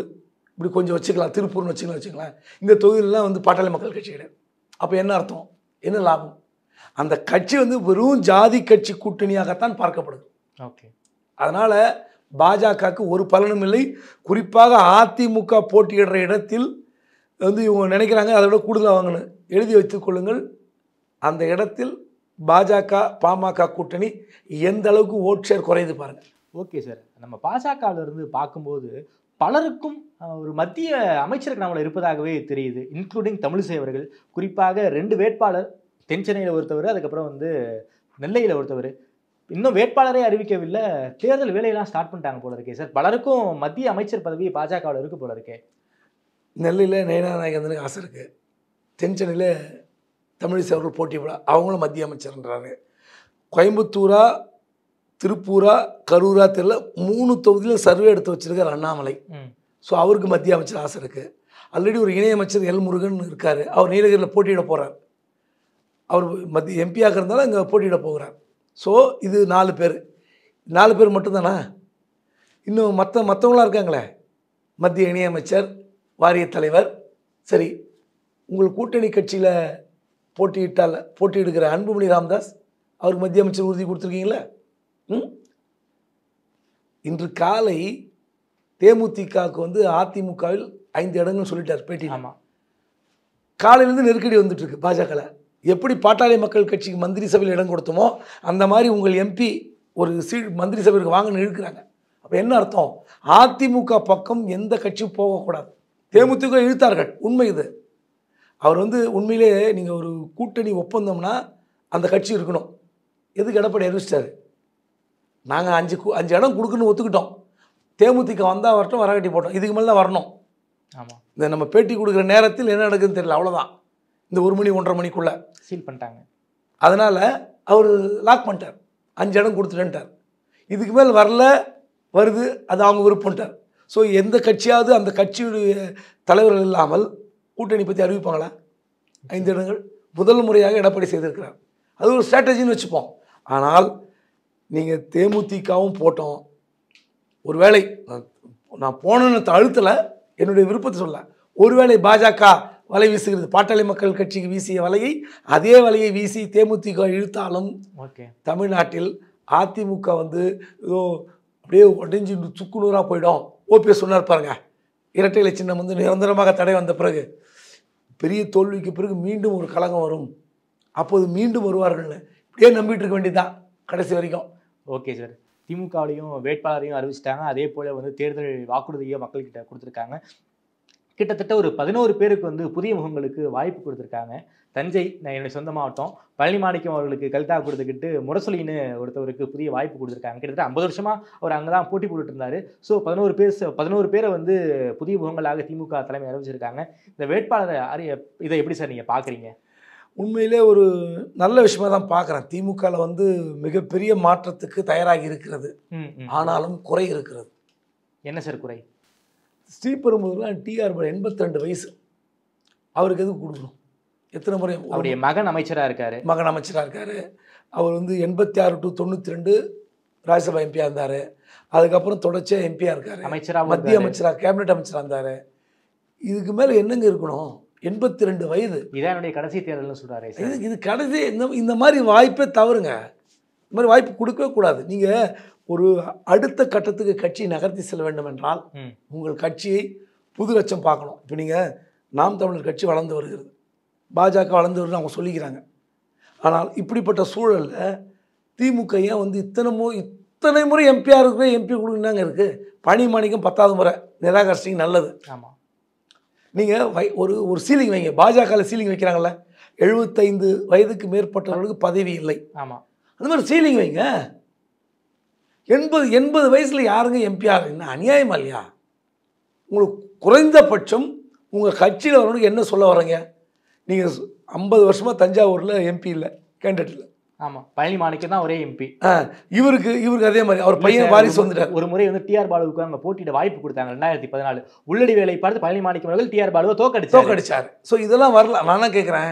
இப்படி கொஞ்சம் வச்சுக்கலாம், திருப்பூர்னு வச்சுக்கலாம். இந்த தொகுதியிலலாம் வந்து பாட்டாளி மக்கள் கட்சி கிடையாது. அப்போ என்ன அர்த்தம், என்ன லாபம்? அந்த கட்சி வந்து வெறும் ஜாதி கட்சி கூட்டணியாகத்தான் பார்க்கப்படுது. ஓகே. அதனால் பாஜகவுக்கு ஒரு பலனும் இல்லை. குறிப்பாக அதிமுக போட்டியிடுற இடத்தில் வந்து இவங்க நினைக்கிறாங்க அதை விட கூடுதலாக வாங்கணும். எழுதி வைத்துக் கொள்ளுங்கள், அந்த இடத்தில் பாஜக பாமக கூட்டணி எந்த அளவுக்கு ஓட் ஷேர் குறையுது பாருங்கள். Okay sir. நம்ம பாஜகவிலிருந்து பார்க்கும்போது பலருக்கும் ஒரு மத்திய அமைச்சருக்கு நம்மள இருப்பதாகவே தெரியுது, இன்க்ளூடிங் தமிழிசை அவர்கள். குறிப்பாக 2 வேட்பாளர், தென் சென்னையில் ஒருத்தவர், அதுக்கப்புறம் வந்து நெல்லையில் ஒருத்தவர். இன்னும் வேட்பாளரே அறிவிக்கவில்லை, தேர்தல் வேலையெல்லாம் ஸ்டார்ட் பண்ணிட்டாங்க போல இருக்கே சார். பலருக்கும் மத்திய அமைச்சர் பதவி பாஜகவில் இருக்கு போல இருக்கே. நெல்லையில் நயனாநாயகனுக்கு ஆசை இருக்குது, தென் சென்னையில் தமிழிசை அவர்கள் போட்டி போட, அவங்களும் மத்திய அமைச்சர்ன்றாங்க. கோயம்புத்தூரா, திருப்பூரா, கரூரா தெரியல, 3 தொகுதியில் சர்வே எடுத்து வச்சிருக்கார் அண்ணாமலை. ஸோ அவருக்கு மத்திய அமைச்சர் ஆசை இருக்குது. ஆல்ரெடி ஒரு இணையமைச்சர் எல் முருகன் இருக்கார், அவர் நீலகிரியில் போட்டியிட போகிறார். அவர் மத்திய எம்பியாக இருந்தாலும் இங்கே போட்டியிட போகிறார். ஸோ இது 4 பேர் மட்டும்தானா? இன்னும் மற்றவங்களாம் இருக்காங்களே, மத்திய இணையமைச்சர், வாரிய தலைவர். சரி, உங்கள் கூட்டணி கட்சியில் போட்டியிடுகிற அன்புமணி ராமதாஸ், அவருக்கு மத்திய அமைச்சர் உறுதி கொடுத்துருக்கீங்களா? இன்று காலை தேமுதிகவுக்கு வந்து அதிமுகவில் 5 இடங்கள் சொல்லிட்டார் பேட்டி. ஆமாம், காலையிலேருந்து நெருக்கடி வந்துட்டு இருக்கு பாஜகவில். எப்படி பாட்டாளி மக்கள் கட்சிக்கு மந்திரி சபையில் இடம் கொடுத்தோமோ அந்த மாதிரி உங்கள் எம்பி ஒரு மந்திரி சபைக்கு வாங்கன்னு இழுக்கிறாங்க. அப்போ என்ன அர்த்தம்? அதிமுக பக்கம் எந்த கட்சியும் போகக்கூடாது. தேமுதிக இழுத்தார்கள், உண்மை இது. அவர் வந்து உண்மையிலே நீங்கள் ஒரு கூட்டணி ஒப்பந்தம்னா அந்த கட்சி இருக்கணும். எதுக்கு எடப்பாடி அறிவிச்சிட்டாரு? நாங்கள் 5 இடம் கொடுக்குன்னு ஒத்துக்கிட்டோம், தேமுதிக வந்தால் வரட்டும், வரகட்டி போட்டோம், இதுக்கு மேலே தான் வரணும். ஆமாம், இந்த நம்ம பேட்டி கொடுக்குற நேரத்தில் என்ன நடக்குதுன்னு தெரியல, அவ்வளோதான். இந்த 1 மணி 1:30 மணிக்குள்ளே சீல் பண்ணிட்டாங்க. அதனால் அவர் லாக் பண்ணிட்டார், 5 இடம் கொடுத்துட்டேன்ட்டார். இதுக்கு மேல் வருது, அது அவங்க விருப்பம்ட்டார். ஸோ எந்த கட்சியாவது அந்த கட்சியுடைய தலைவர்கள் இல்லாமல் கூட்டணி பற்றி அறிவிப்பாங்களா? 5 இடங்கள் முதல் முறையாக எடப்பாடி செய்திருக்கிறார். அது ஒரு ஸ்ட்ராட்டஜின்னு வச்சுப்போம். ஆனால் நீங்கள் தேமுதிகவும் போட்டோம், ஒருவேளை நான் போனேன்னு அழுத்தலை, என்னுடைய விருப்பத்தை சொல்ல, ஒருவேளை பாஜக வலை வீசுகிறது, பாட்டாளி மக்கள் கட்சிக்கு வீசிய வலையை அதே வலையை வீசி தேமுதிக இழுத்தாலும் தமிழ்நாட்டில் அதிமுக வந்து ஏதோ அப்படியே உடஞ்சி சுக்குநூறாக போயிடும். ஓபிஎஸ் சொன்னார் பாருங்க, இரட்டை இலை சின்னம் வந்து நிரந்தரமாக தடை வந்த பிறகு பெரிய தோல்விக்கு பிறகு மீண்டும் ஒரு கலகம் வரும், அப்போது மீண்டும் வருவார்கள்னு இப்படியே நம்பிட்டு இருக்க வேண்டியதுதான் கடைசி வரைக்கும். ஓகே சார், திமுகவையும் வேட்பாளரையும் அறிவிச்சிட்டாங்க, அதே போல் வந்து தேர்தல் வாக்குறுதியை மக்கள்கிட்ட கொடுத்துருக்காங்க. கிட்டத்தட்ட ஒரு 11 பேருக்கு வந்து புதிய முகங்களுக்கு வாய்ப்பு கொடுத்துருக்காங்க. தஞ்சை, நான் என்னுடைய சொந்த மாவட்டம், பழனிமாணிக்கம் அவர்களுக்கு கல்தா கொடுத்துக்கிட்டு முரசொலின்னு ஒருத்தவருக்கு புதிய வாய்ப்பு கொடுத்துருக்காங்க. கிட்டத்தட்ட 50 வருஷமா அவர் அங்கே தான் போட்டி போட்டுட்டு இருந்தார். ஸோ 11 பேரை வந்து புதிய முகங்களாக திமுக தலைமை அறிவிச்சிருக்காங்க. இந்த வேட்பாளரை இதை எப்படி சார் நீங்கள் பார்க்குறீங்க? உண்மையிலே ஒரு நல்ல விஷயமா தான் பார்க்குறேன். திமுகவில் வந்து மிகப்பெரிய மாற்றத்துக்கு தயாராகி இருக்கிறது. ஆனாலும் குறை இருக்கிறது. என்ன சார் குறை? ஸ்ரீபெரும்புதூர்லாம் டிஆர் 82 வயசு, அவருக்கு எதுக்கு கொடுக்கணும்? எத்தனை முறை அவருடைய மகன் அமைச்சராக இருக்கார். அவர் வந்து 86 to 92 ராஜ்யசபா எம்பியாக இருந்தார். அதுக்கப்புறம் தொடர்ச்சியாக எம்பியாக இருக்கார், மத்திய அமைச்சராக, கேபினெட் அமைச்சராக இருந்தார். இதுக்கு மேலே என்னங்க இருக்கணும்? 82 வயது, இதான் என்னுடைய கடைசி தேர்தல்னு சொல்கிறாரு. இது கடைசி. இந்த மாதிரி வாய்ப்பே தவறுங்க. இந்த மாதிரி வாய்ப்பு கொடுக்கவே கூடாது. நீங்கள் ஒரு அடுத்த கட்டத்துக்கு கட்சியை நகர்த்தி செல்ல வேண்டும் என்றால் உங்கள் கட்சியை புது லட்சம் பார்க்கணும். இப்போ நீங்கள் நாம் தமிழர் கட்சி வளர்ந்து வருகிறது, பாஜக வளர்ந்து வருதுன்னு அவங்க சொல்லிக்கிறாங்க. ஆனால் இப்படிப்பட்ட சூழலில் திமுக ஏன் வந்து இத்தனை முறை எம்பியாக இருக்கிற எம்பி கொடுக்குறாங்க இருக்குது? பழனிமாணிக்கம் 10வது முறை நிராகரிச்சிங்க, நல்லது. ஆமாம், நீங்கள் ஒரு சீலிங் வைங்க. பாஜகவில் சீலிங் வைக்கிறாங்கல்ல, 75 வயதுக்கு மேற்பட்டவர்களுக்கு பதவி இல்லை. ஆமாம், அந்த மாதிரி சீலிங் வைங்க. 80 வயசில் யாருங்க எம்பி ஆகுதுன்னா அநியாயமா இல்லையா? உங்களுக்கு குறைந்தபட்சம் உங்கள் கட்சியில் வரவனுக்கு என்ன சொல்ல வரீங்க? நீங்கள் 50 வருஷமாக தஞ்சாவூரில் எம்பி இல்லை, கேண்டிடேட் இல்லை. ஆமாம், பழனிமாணிக்கம் தான் ஒரே எம்பி. இவருக்கு அதே மாதிரி அவர் பையன் வாரிசு வந்துட்டார். ஒரு முறை வந்து டிஆர் பாலுவுக்கு அங்கே போட்டியிட வாய்ப்பு கொடுத்தாங்க 2014. உள்ளடி வேலை பார்த்து பழனிமாணிக்கம் அவர்கள் டிஆர் பாலுவை தோக்கடிச்சார். ஸோ இதெல்லாம் வரல. நான் என்ன கேட்குறேன்,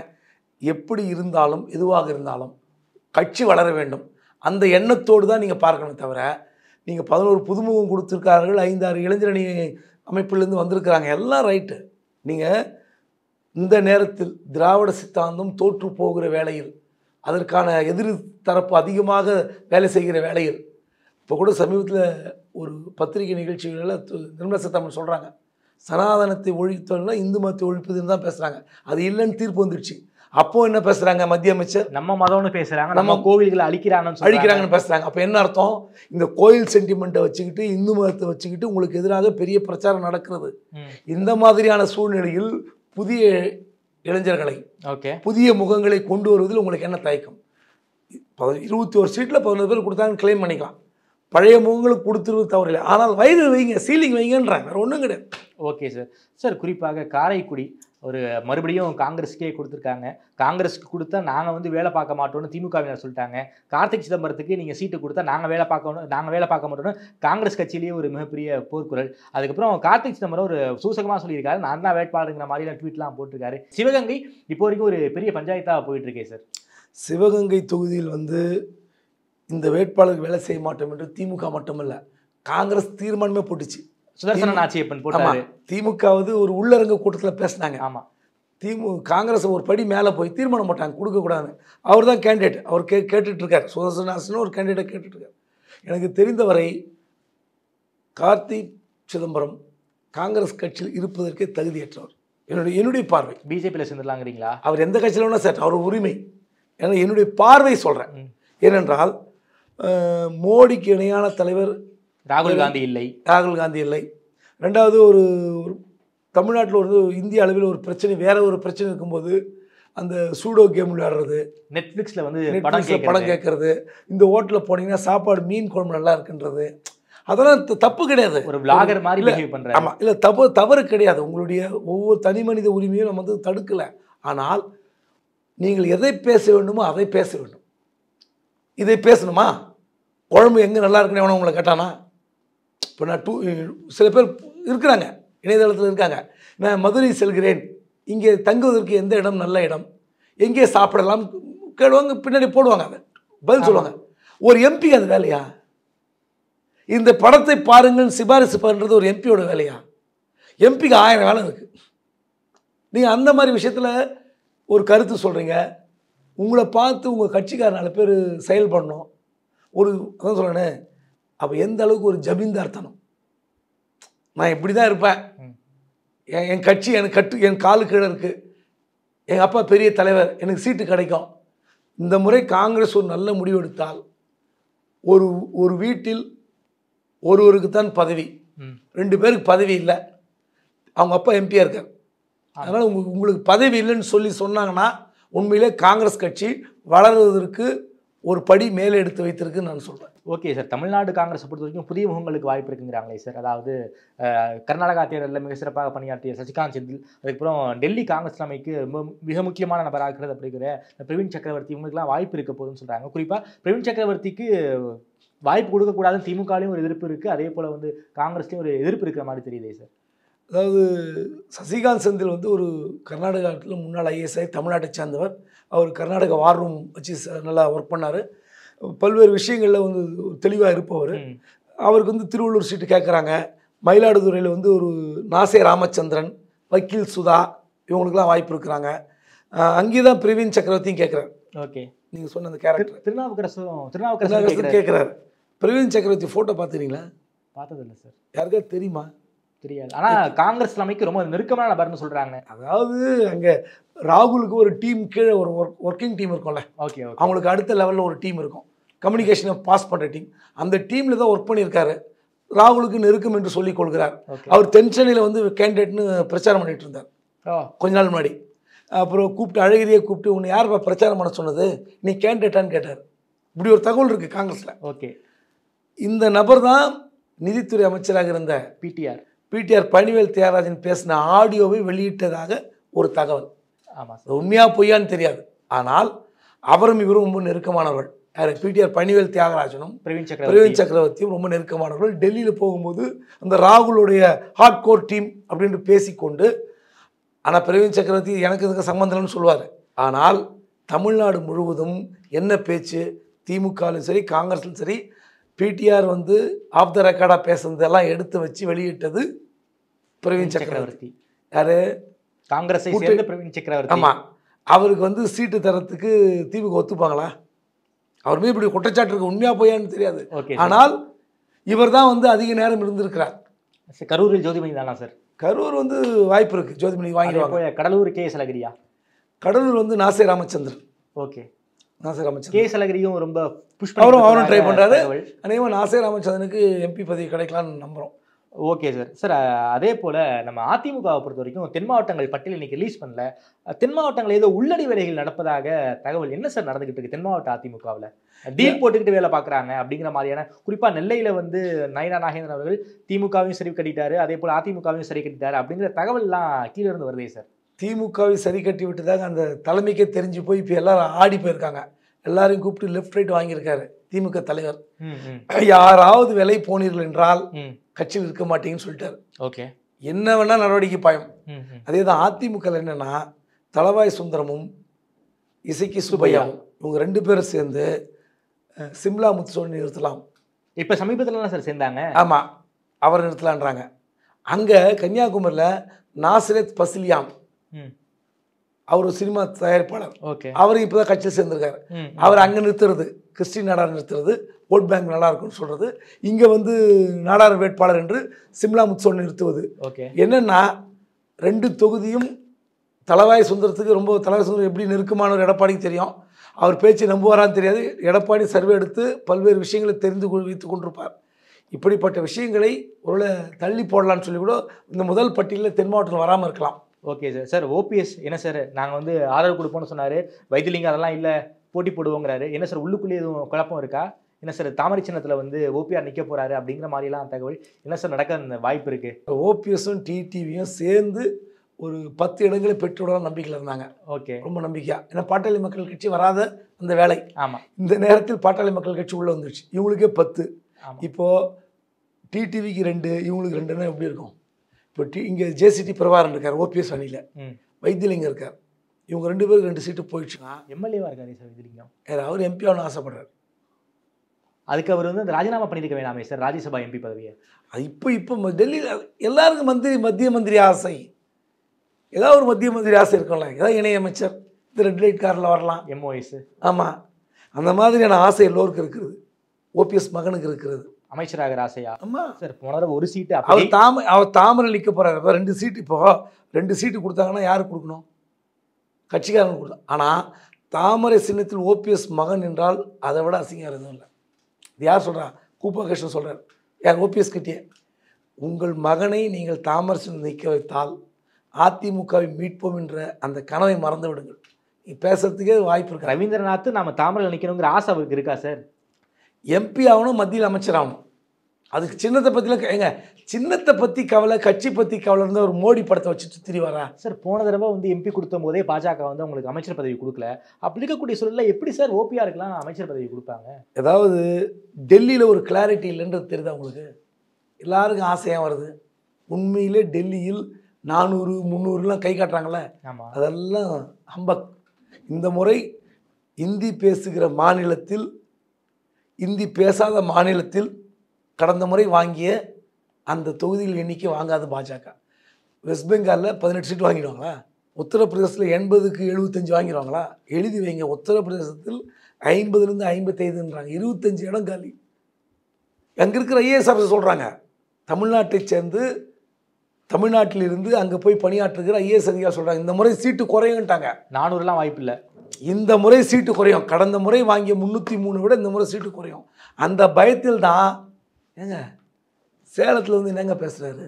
எப்படி இருந்தாலும் எதுவாக இருந்தாலும் கட்சி வளர வேண்டும், அந்த எண்ணத்தோடு தான் நீங்கள் பார்க்கணும். தவிர நீங்கள் 11 புதுமுகம் கொடுத்துருக்கார்கள், 5-6 இளைஞரணி அமைப்பிலேருந்து வந்திருக்கிறாங்க, எல்லாம் ரைட்டு. நீங்கள் இந்த நேரத்தில் திராவிட சித்தாந்தம் தோற்று போகிற வேளையில், அதற்கான எதிர் தரப்பு அதிகமாக வேலை செய்கிற வேளையில், இப்போ கூட சமீபத்தில் ஒரு பத்திரிகை நிகழ்ச்சிகளில் நிர்மலா சீதாராமன் சொல்கிறாங்க, சனாதனத்தை ஒழித்தோம்னா இந்து மதத்தை ஒழிப்பதுன்னு தான் பேசுகிறாங்க. அது இல்லைன்னு தீர்ப்பு வந்துடுச்சு. அப்போ என்ன பேசுகிறாங்க மத்திய அமைச்சர்? நம்ம மதம்னு பேசுகிறாங்க, நம்ம கோவில்களை அழிக்கிறாங்கன்னு பேசுகிறாங்க. அப்போ என்ன அர்த்தம்? இந்த கோயில் சென்டிமெண்ட்டை வச்சுக்கிட்டு, இந்து மதத்தை வச்சுக்கிட்டு உங்களுக்கு எதிராக பெரிய பிரச்சாரம் நடக்கிறது. இந்த மாதிரியான சூழ்நிலையில் புதிய இளைஞர்களை, புதிய முகங்களை கொண்டு வருவதில் உங்களுக்கு என்ன தயக்கம்? 21 சீட்டில் 11 பேர் கொடுத்தாங்கன்னு கிளைம் பண்ணிக்கலாம். பழைய முகங்களுக்கு கொடுத்துருவது தவறில்லை, ஆனால் வயது வைங்க, சீலிங் வைங்கன்றாங்க, வேறு ஒன்றும் கிடையாது. ஓகே சார், குறிப்பாக காரைக்குடி ஒரு மறுபடியும் காங்கிரஸுக்கே கொடுத்துருக்காங்க. காங்கிரஸுக்கு கொடுத்தா நாங்கள் வந்து வேலை பார்க்க மாட்டோம்னு திமுகவினர் சொல்லிட்டாங்க. கார்த்திக் சிதம்பரத்துக்கு நீங்கள் சீட்டு கொடுத்தா நாங்கள் வேலை பார்க்க மாட்டோம்னு காங்கிரஸ் கட்சியிலேயே ஒரு மிகப்பெரிய போர்க்குரல். அதுக்கப்புறம் கார்த்திக் சிதம்பரம் ஒரு சூசகமாக சொல்லியிருக்காரு, நான் தான் வேட்பாளருங்கிற மாதிரிலாம் ட்வீட்லாம் போட்டிருக்காரு. சிவகங்கை இப்போ வரைக்கும் ஒரு பெரிய பஞ்சாயத்தாக போயிட்டுருக்கே சார். சிவகங்கை தொகுதியில் வந்து இந்த வேட்பாளருக்கு வேலை செய்ய மாட்டோம் என்று திமுக மட்டுமல்ல, காங்கிரஸ் தீர்மானமே போட்டுச்சு. சுதர்சன நாச்சியப்பன் போட்டாரு. திமுக வந்து ஒரு உள்ளரங்க கூட்டத்தில் பேசினாங்க. ஆமாம், காங்கிரஸ் ஒரு படி மேலே போய் தீர்மானம் போட்டாங்க கொடுக்கக்கூடாதுன்னு. அவர் தான் கேண்டிடேட், அவர் கேட்டுட்ருக்கார். சுதர்சனாசன் ஒரு கேண்டிடேட் கேட்டுட்ருக்கார். எனக்கு தெரிந்தவரை கார்த்திக் சிதம்பரம் காங்கிரஸ் கட்சியில் இருப்பதற்கே தகுதியற்றவர் என்னுடைய பார்வை. பிஜேபியில் சேர்ந்துடலாங்கிறீங்களா? அவர் எந்த கட்சியில் வேணால் சார், அவர் உரிமை. ஏன்னா என்னுடைய பார்வை சொல்கிறேன். ஏனென்றால் மோடிக்கு இணையான தலைவர் ராகுல் காந்தி இல்லை. ரெண்டாவது ஒரு தமிழ்நாட்டில் ஒரு இந்திய அளவில் ஒரு பிரச்சனை, வேற ஒரு பிரச்சனை இருக்கும்போது அந்த சூடோ கேம் விளையாடுறது, நெட்ஃப்ளிக்ஸில் வந்து படம் கேட்கறது, இந்த ஹோட்டலில் போனீங்கன்னா சாப்பாடு மீன் குழம்பு நல்லா இருக்குன்றது, அதெல்லாம் தப்பு கிடையாது. ஒரு விளாகர் மாதிரி பிஹேவ் பண்றாரு. ஆமாம், இல்லை தவறு கிடையாது. உங்களுடைய ஒவ்வொரு தனி மனித உரிமையும் நம்ம வந்து தடுக்கலை. ஆனால் நீங்கள் எதை பேச வேண்டுமோ அதை பேச வேண்டும். இதை பேசணுமா? குழம்பு எங்கே நல்லா இருக்குன்னு எவனோ உங்களை கேட்டானா? இப்போ நான் சில பேர் இருக்கிறாங்க, இணையதளத்தில் இருக்காங்க, நான் மதுரை செல்கிறேன், இங்கே தங்குவதற்கு எந்த இடம் நல்ல இடம், எங்கே சாப்பிடலாம் கேளுவாங்க, பின்னாடி போடுவாங்க, அதை பதில் சொல்லுவாங்க. ஒரு எம்பி அது வேலையா? இந்த படத்தை பாருங்கள் சிபாரிசு பண்ணுறது ஒரு எம்பியோட வேலையா? எம்பிக்கு 1000 வேலை இருக்குது. நீங்கள் அந்த மாதிரி விஷயத்தில் ஒரு கருத்து சொல்கிறீங்க, உங்களை பார்த்து உங்கள் கட்சிக்கார 4 பேர் செயல்படணும். அதான் சொல்கிறேனே, அப்போ எந்த அளவுக்கு ஒரு ஜமீன்தார் தனம். நான் இப்படி தான் இருப்பேன், என் கட்சி என் காலு கீழே இருக்குது, எங்கள் அப்பா பெரிய தலைவர், எனக்கு சீட்டு கிடைக்கும். இந்த முறை காங்கிரஸ் ஒரு நல்ல முடிவு எடுத்தால் ஒரு வீட்டில் ஒருவருக்கு தான் பதவி, 2 பேருக்கு பதவி இல்லை, அவங்க அப்பா எம்பியாக இருக்கார். அதனால் உங்களுக்கு பதவி இல்லைன்னு சொன்னாங்கன்னா உண்மையிலே காங்கிரஸ் கட்சி வளர்வதற்கு ஒரு படி மேலே எடுத்து வைத்திருக்குன்னு நான் சொல்கிறேன். ஓகே சார், தமிழ்நாடு காங்கிரஸை பொறுத்த வரைக்கும் புதிய முகங்களுக்கு வாய்ப்பு இருக்குங்கிறாங்களே சார். அதாவது கர்நாடகா தேர்தலில் மிக சிறப்பாக பணியாற்றிய சசிகாந்த் செந்தில், அதுக்கப்புறம் டெல்லி காங்கிரஸ் தலைமைக்கு மிக முக்கியமான நபராக இருக்கிறது அப்படிங்கிற பிரவீன் சக்கரவர்த்தி, இவங்களுக்குலாம் வாய்ப்பு இருக்க போகுதுன்னு சொல்கிறாங்க. குறிப்பாக பிரவீன் சக்கரவர்த்திக்கு வாய்ப்பு கொடுக்கக்கூடாதுன்னு திமுகலையும் ஒரு எதிர்ப்பு இருக்குது, அதே போல் வந்து காங்கிரஸ்லேயும் ஒரு எதிர்ப்பு இருக்கிற மாதிரி தெரியுதே சார். அதாவது சசிகாந்த் செந்தில் வந்து ஒரு கர்நாடகாவில் முன்னாள் ஐஏஎஸ்ஐ, தமிழ்நாட்டை சேர்ந்தவர். அவர் கர்நாடகா வார் ரூம் வச்சு நல்லா ஒர்க் பண்ணார், பல்வேறு விஷயங்களில் வந்து தெளிவாக இருப்பவர். அவருக்கு வந்து திருவள்ளூர் சீட்டு கேட்குறாங்க. மயிலாடுதுறையில் வந்து ஒரு நாசே ராமச்சந்திரன், வக்கீல் சுதா, இவங்களுக்குலாம் வாய்ப்பு இருக்கிறாங்க. அங்கே தான் பிரவீன் சக்கரவர்த்தியும் கேட்குறாரு. ஓகே, நீங்கள் சொன்ன அந்த கேரக்டர் திருநாவுக்கரசு கேட்குறாரு. பிரவீன் சக்கரவர்த்தி ஃபோட்டோ பார்த்துக்கிறீங்களா? பார்த்ததில்லை சார். யாருக்காவது தெரியுமா? தெரியாது. ஆனால் காங்கிரஸ் தலைமைக்கு ரொம்ப நெருக்கமான நபர்னு சொல்கிறாங்க. அதாவது அங்கே ராகுலுக்கு ஒரு டீம் கீழே ஒரு ஒர்க்கிங் டீம் இருக்கும்ல, ஓகே, அவங்களுக்கு அடுத்த லெவலில் ஒரு டீம் இருக்கும், கம்யூனிகேஷனை பாஸ் பண்ணுற டீம். அந்த டீமில் தான் ஒர்க் பண்ணியிருக்காரு. ராகுலுக்கு நெருக்கம் என்று சொல்லிக் கொள்கிறார். அவர் தென்சென்னையில் வந்து கேண்டிடேட்னு பிரச்சாரம் பண்ணிட்டு இருந்தார் கொஞ்ச நாள் முன்னாடி. அப்புறம் கூப்பிட்டு அழகிரியை கூப்பிட்டு, உன்னை யார் பிரச்சாரம் பண்ண சொன்னது, நீ கேண்டிடேட்டான்னு கேட்டார். இப்படி ஒரு தகவல் இருக்குது காங்கிரஸில். ஓகே, இந்த நபர் தான் நிதித்துறை அமைச்சராக இருந்த பிடிஆர் பழனிவேல் தியாகராஜன் பேசின ஆடியோவை வெளியிட்டதாக ஒரு தகவல். ஆமாம், உண்மையா பொய்யான்னு தெரியாது. ஆனால் அவரும் இவரும் ரொம்ப நெருக்கமானவர்கள். யார்? பிடிஆர் பழனிவேல் தியாகராஜனும் பிரவீன் சக்கரவர்த்தியும் ரொம்ப நெருக்கமானவர்கள். டெல்லியில் போகும்போது அந்த ராகுலுடைய ஹார்ட் கோர் டீம் அப்படின்னு பேசிக்கொண்டு, ஆனால் பிரவீன் சக்கரவர்த்தி எனக்கு இதுக்கு சம்மந்தம்னு சொல்லுவார். ஆனால் தமிழ்நாடு முழுவதும் என்ன பேச்சு, திமுகவிலும் சரி காங்கிரஸ்லும் சரி, பிடிஆர் வந்து ஆஃப் த ரெக்கார்டாக பேசுனதெல்லாம் எடுத்து வச்சு வெளியிட்டது பிரவீன் சக்கரவர்த்தி. யாரு? காங்கிரஸை சேர்ந்த பிரவீன் சக்கரவர்த்தி. ஆமாம், அவருக்கு வந்து சீட்டு தரத்துக்கு திமுக ஒத்துப்பாங்களா? அவர் மீது இப்படி குற்றச்சாட்டு இருக்கு, உண்மையா போயான்னு தெரியாது. ஆனால் இவர் தான் வந்து அதிக நேரம் இருந்திருக்கிறார். கரூரில் ஜோதிமணி தானா சார்? கரூர் வந்து வாய்ப்பு இருக்கு, ஜோதிமணி வாங்கிடுவாங்க. கடலூர் கே எஸ் அழகிரியா? கடலூர் வந்து Nase Ramachandran. Okay, Nase Ramachandran. K S அழகிரியும் ரொம்ப அவரும் ட்ரை பண்ணுறாரு. அநேகமாக நாசே ராமச்சந்திரனுக்கு எம்பி பதவி கிடைக்கலான்னு நம்புகிறோம். Okay sir. சார், அதே போல் நம்ம அதிமுகவை பொறுத்த வரைக்கும் தென் மாவட்டங்கள் பட்டியல் இன்னைக்கு ரிலீஸ் பண்ணல. தென் மாவட்டங்கள் ஏதோ உள்ளடி வேலைகள் நடப்பதாக தகவல். என்ன சார் நடந்துகிட்டு இருக்கு தென் மாவட்ட அதிமுகவில்? டீல் போட்டுக்கிட்டு வேலை பார்க்குறாங்க அப்படிங்கிற மாதிரியான, குறிப்பாக நெல்லையில் வந்து நயினா நாகேந்திரன் அவர்கள் திமுகவையும் சரி கட்டிட்டாரு, அதே போல் அதிமுகவையும் சரி கட்டிட்டாரு அப்படிங்கிற தகவல்லாம் கீழே இருந்து வருதே சார். திமுகவை சரி கட்டி விட்டுதாங்க அந்த தலைமைக்கே தெரிஞ்சு போய் இப்போ எல்லாரும் ஆடி போயிருக்காங்க. எல்லாரையும் கூப்பிட்டு லெஃப்ட் ரைட் வாங்கியிருக்காரு திமுக தலைவர். யாராவது விலை போனீர்கள் என்றால் கட்சியில் இருக்க மாட்டீங்கன்னு சொல்லிட்டாரு. ஓகே, என்ன வேணா நடவடிக்கை பாயம். அதே தான் அதிமுக என்னன்னா, தளவாய் சுந்தரமும் இசைக்கு சுப்பையாவும் இவங்க 2 பேரும் சேர்ந்து சிம்லா முத்துசோனி நிறுத்தலாம். இப்போ சமீபத்தில் சார் சேர்ந்தாங்க. ஆமாம், அவர் நிறுத்தலான்றாங்க. அங்கே கன்னியாகுமரியில் நாசிரத் பசிலியாம், அவர் ஒரு சினிமா தயாரிப்பாளர். ஓகே, அவர் இப்போ தான் கட்சியில் சேர்ந்திருக்காரு. அவர் அங்கே நிறுத்துறது, கிறிஸ்டின் நாடார் நிறுத்துறது, ஓட் பேங்க் நல்லா இருக்குன்னு சொல்கிறது, இங்கே வந்து நாடார் வேட்பாளர் என்று சிம்லா முத்துசோனி நிறுத்துவது. ஓகே, என்னென்னா 2 தொகுதியும் தளவாய் சுந்தரத்துக்கு ரொம்ப, தளவாய் சுந்தரம் எப்படி நெருக்கமானவர் எடப்பாடிக்கு தெரியும், அவர் பேச்சு நம்புவாரான்னு தெரியாது. எடப்பாடி சர்வே எடுத்து பல்வேறு விஷயங்களை தெரிந்து வைத்து கொண்டிருப்பார். இப்படிப்பட்ட விஷயங்களை ஒரு தள்ளி போடலான்னு சொல்லி கூட இந்த முதல் பட்டியலில் தென் மாவட்டத்தில் வராமல் இருக்கலாம். Okay sir. சார், ஓபிஎஸ் என்ன சார், நாங்கள் வந்து ஆதரவு கொடுப்போம்னு சொன்னார், வைத்திலிங்கம் அதெல்லாம் இல்லை போட்டி போடுவோங்கிறாரு. என்ன சார் உள்ளுக்குள்ளேயே எதுவும் குழப்பம் இருக்கா? என்ன சார் தாமரை சின்னத்தில் வந்து ஓபிஆர் நிற்க போகிறாரு அப்படிங்கிற மாதிரிலாம் தகவல் என்ன சார் நடக்க வாய்ப்பு இருக்குது? ஓபிஎஸும் டிடிவியும் சேர்ந்து ஒரு 10 இடங்களை பெற்றுவிடலாம் நம்பிக்கையில் இருந்தாங்க. ஓகே, ரொம்ப நம்பிக்கையா. ஏன்னா பாட்டாளி மக்கள் கட்சி வராத அந்த வேலை. ஆமாம், இந்த நேரத்தில் பாட்டாளி மக்கள் கட்சி உள்ளே வந்துடுச்சு. இவங்களுக்கே 10. இப்போது டிடிவிக்கு 2, இவங்களுக்கு 2ன்னா எப்படி இருக்கும்? இப்போ இங்கே ஜேசிடி பிரபாகரன் இருக்கார் ஓபிஎஸ் அணியில், வைத்திலிங்கம் இருக்கார். இவங்க 2 பேருக்கு 2 சீட்டு போயிடுச்சுன்னா எம்எல்ஏவாக இருக்காரு சார் வைத்திலிங்கம். அவர் எம்பி ஆகணும்னு ஆசைப்படுறாரு. அதுக்கு அவர் வந்து அந்த ராஜினாமா பண்ணியிருக்க வேணாமே சார் ராஜ்யசபா எம்பி பதவியை. இப்போ டெல்லியில் எல்லாருக்கும் மத்திய மந்திரி ஆசை, ஏதாவது ஒரு மத்திய மந்திரி ஆசை இருக்கும்ல, ஏதாவது இணையமைச்சர் இந்த ரெட் லைட் காரில் வரலாம், எம்ஓஎஸ். ஆமாம், அந்த மாதிரியான ஆசை எல்லோருக்கும் இருக்குது. ஓபிஎஸ் மகனுக்கு இருக்கிறது, அமைச்சராகிற ஆசையா? ஆமாம் சார் போன தடவை ஒரு சீட்டு அவர் தாமரை அளிக்க போகிறார். இப்போ 2 சீட்டு, இப்போ 2 சீட்டு கொடுத்தாங்கன்னா யாருக்கு கொடுக்கணும்? கட்சிக்காரனுக்கு கொடுத்தோம். ஆனால் தாமரை சின்னத்தில் ஓபிஎஸ் மகன் என்றால் அதை விட அசிங்கம் எதுவும் இல்லை. இது யார் சொல்கிறா? கூப்பா கிருஷ்ணன் சொல்கிறார். யார்? ஓபிஎஸ் கிட்டே. உங்கள் மகனை நீங்கள் தாமரை சின்னம் நிற்க வைத்தால் அதிமுகவை மீட்போம் என்ற அந்த கனவை மறந்து விடுங்கள். நீ பேசுறதுக்கே வாய்ப்பு இருக்கு. ரவீந்திரநாத் நம்ம தாமரையில் நிற்கணுங்கிற ஆசை அவருக்கு இருக்கா சார்? எம்பி ஆகணும், மத்தியில் அமைச்சர் ஆகணும். அதுக்கு சின்னத்தை பற்றிலாம் ஏங்க, சின்னத்தை பற்றி கவலை, கட்சி பற்றி கவலை இருந்தால் ஒரு மோடி படத்தை வச்சுட்டு திரிவாரா சார்? போன தடவை வந்து எம்பி கொடுத்த போதே பாஜக வந்து உங்களுக்கு அமைச்சர் பதவி கொடுக்கல. அப்படி இருக்கக்கூடிய சூழலில் எப்படி சார் ஓபிஆருக்குலாம் அமைச்சர் பதவி கொடுப்பாங்க? ஏதாவது டெல்லியில் ஒரு கிளாரிட்டி இல்லைன்றது தெரியுதா உங்களுக்கு? எல்லாருக்கும் ஆசையாக வருது. உண்மையிலே டெல்லியில் 400 300லாம் கை காட்டுறாங்களே, அதெல்லாம் ஹம்பக். இந்த முறை இந்தி பேசுகிற மாநிலத்தில், இந்தி பேசாத மாநிலத்தில் கடந்த முறை வாங்கிய அந்த தொகுதியில் எண்ணிக்கை வாங்காத பாஜக. வெஸ்ட் பெங்காலில் 18 சீட்டு வாங்கிடுவாங்களா? உத்தரப்பிரதேசத்தில் 80க்கு 75 வாங்கிடுவாங்களா? எழுதி வைங்க. உத்தரப்பிரதேசத்தில் 50லேருந்து 55ன்றாங்க. 25 இடம் காலி. அங்கே இருக்கிற ஐஏஎஸ் ஆஃபீஸர் சொல்கிறாங்க, தமிழ்நாட்டை சேர்ந்து தமிழ்நாட்டிலிருந்து அங்கே போய் பணியாற்றுகிற ஐஏஎஸ் அதிகாரி சொல்கிறாங்க, இந்த முறை சீட்டு குறையும்ட்டாங்க. 400லாம் வாய்ப்பு இல்லை, இந்த முறை சீட்டு குறையும். கடந்த முறை வாங்கிய 303 விட இந்த முறை சீட்டு குறையும். அந்த பயத்தில் தான் ஏங்க சேலத்தில் வந்து என்னங்க பேசுகிறாரு,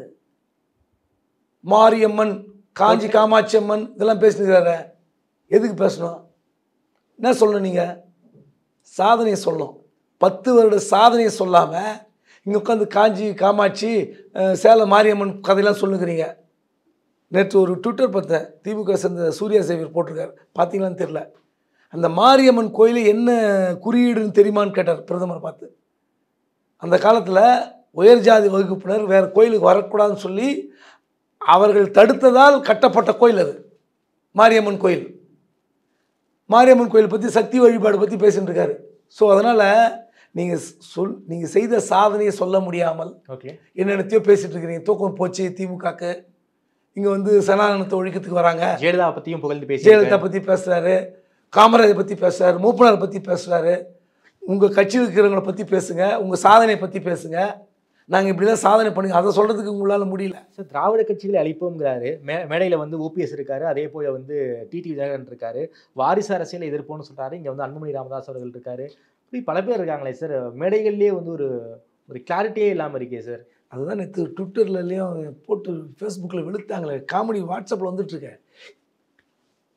மாரியம்மன், காஞ்சி காமாட்சி அம்மன் இதெல்லாம் பேசினுக்கிறாரு. எதுக்கு பேசணும்? என்ன சொல்லணும்? நீங்கள் சாதனையை சொல்லணும். 10 வருட சாதனையை சொல்லாமல் இங்கே உட்காந்து காஞ்சி காமாட்சி சேலம் மாரியம்மன் கதையெல்லாம் சொல்லுங்கிறீங்க. நேற்று ஒரு ட்விட்டர் பார்த்தேன், திமுக சேர்ந்த சூர்யா சேவியர் போட்டிருக்கார், பார்த்தீங்களான்னு தெரில. அந்த மாரியம்மன் கோயில் என்ன குறியீடுன்னு தெரியுமான்னு கேட்டார் பிரதமர் பார்த்து. அந்த காலத்தில் உயர் ஜாதி வகுப்பினர் வேறு கோயிலுக்கு வரக்கூடாதுன்னு சொல்லி அவர்கள் தடுத்ததால் கட்டப்பட்ட கோயில் அது மாரியம்மன் கோயில். மாரியம்மன் கோயில் பற்றி, சக்தி வழிபாடு பற்றி பேசிட்டு இருக்காரு. ஸோ அதனால் நீங்கள் செய்த சாதனையை சொல்ல முடியாமல் என்னென்னத்தையோ பேசிகிட்டு இருக்கிறீங்க. தூக்கம் போச்சு திமுகக்கு, இங்கே வந்து சனாதனத்தை ஒழிக்கிறதுக்கு வராங்க. ஜெயலலிதா பற்றியும் புகழ்ந்து பேசி, ஜெயலலிதா பற்றி பேசுகிறாரு, காமராஜை பற்றி பேசுகிறாரு, மூப்பனாரை பற்றி பேசுகிறாரு. உங்கள் கட்சியில் இருக்கிறவங்களை பற்றி பேசுங்க, உங்கள் சாதனையை பற்றி பேசுங்க. நாங்கள் இப்படிலாம் சாதனை பண்ணுங்க, அதை சொல்கிறதுக்கு உங்களால் முடியல. சார் திராவிட கட்சிகளை அழிப்போங்கிறாரு. மேடையில் வந்து ஓபிஎஸ் இருக்காரு, அதே போல் வந்து டிடி விஜயகாந்த் இருக்காரு. வாரிசு அரசியலை எதிர்ப்போன்னு சொல்கிறாரு. இங்கே வந்து அன்புமணி ராமதாஸ் அவர்கள் இருக்காரு. இப்படி பல பேர் இருக்காங்களே சார். மேடைகள்லேயே வந்து ஒரு கிளாரிட்டியே இல்லாமல் இருக்கே சார். அதுதான் நேற்று ட்விட்டர்லேயும் போட்டு ஃபேஸ்புக்கில் வெளுத்தாங்களே, காமெடி வாட்ஸ்அப்பில் வந்துட்டுருக்கேன்.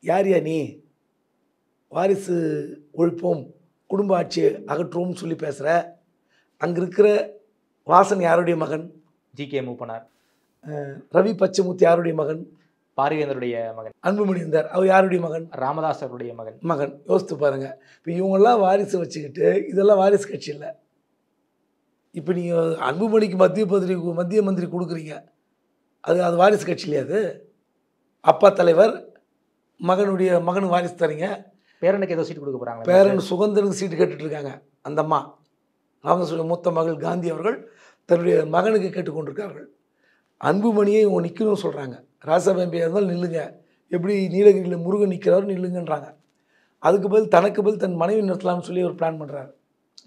யார் நீ வாரிசு ஒழிப்போம், குடும்ப ஆட்சியை அகற்றுவோம்னு சொல்லி பேசுகிற? அங்கே இருக்கிற வாசன் யாருடைய மகன்? ஜிகே மூப்பனார். ரவி பச்சைமுத்து யாருடைய மகன்? பாரிவேந்தருடைய மகன். அன்புமணி இருந்தார், அவர் யாருடைய மகன்? ராமதாஸ் அவருடைய மகன். யோசித்து பாருங்கள். இப்போ இவங்கெல்லாம் வாரிசு வச்சுக்கிட்டு இதெல்லாம் வாரிசு கட்சி இல்லை. இப்போ நீங்கள் அன்புமணிக்கு மத்திய மந்திரி கொடுக்குறீங்க, அது வாரிசு கட்சி இல்லையா? அது அப்பா தலைவர் மகனுக்கு வாரிசு தரீங்க. பேரனுக்கு ஏதோ சீட்டு கொடுக்க போகிறாங்க. பேரன் சுகந்தனுக்கு சீட்டு கேட்டுட்ருக்காங்க. அந்த அம்மா ராமதாஸுடைய மூத்த மகள் காந்தி அவர்கள் தன்னுடைய மகனுக்கு கேட்டுக்கொண்டிருக்கார்கள். அன்புமணியை இவங்க நிற்கணும்னு சொல்கிறாங்க. ராஜ்யசபா எம்பியாக இருந்தாலும் நில்லுங்க, எப்படி நீலகிரியில் முருகன் நிற்கிறாரும் நில்லுங்கன்றாங்க. அதுக்கு பதில் தனக்கு பதில் தன் மனைவி நிறுத்தலாம்னு சொல்லி ஒரு பிளான் பண்ணுறாரு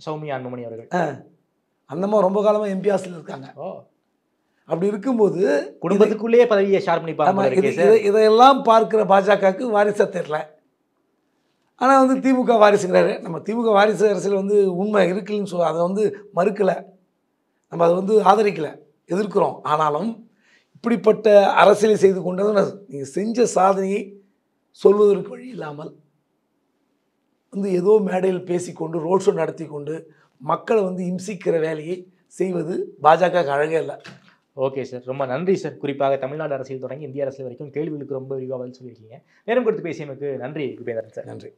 சௌமியா அன்புமணி அவர்கள். அந்தம்மா ரொம்ப காலமாக எம்பி ஆசில் இருக்காங்க. அப்படி இருக்கும்போது குடும்பத்துக்குள்ளேயே பதவியை ஷேர் பண்ணிப்பாங்க. இதையெல்லாம் பார்க்குற பாஜகவுக்கு வாரிசா தெரியல. ஆனால் வந்து திமுக வாரிசுங்கிறாரு. நம்ம திமுக வாரிசு அரசியல் வந்து உண்மை இருக்குன்னு அதை வந்து மறுக்கலை, நம்ம அதை வந்து ஆதரிக்கலை, எதிர்க்கிறோம். ஆனாலும் இப்படிப்பட்ட அரசியலை செய்து கொண்டது நீங்கள் செஞ்ச சாதனையை சொல்வதற்கு வழி இல்லாமல் வந்து ஏதோ மேடையில் பேசிக்கொண்டு ரோட் ஷோ நடத்தி கொண்டு மக்களை வந்து இம்சிக்கிற வேலையை செய்வது பாஜக அழகே இல்லை. ஓகே சார், ரொம்ப நன்றி சார். குறிப்பாக தமிழ்நாடு அரசியல் தொடங்கி இந்திய அரசியல் வரைக்கும் கேள்விகளுக்கு ரொம்ப விரிவாக பதில் சொல்லியிருக்கீங்க. நேரம் கொடுத்து பேசியமைக்கு நன்றி குபேந்திரன் சார். நன்றி.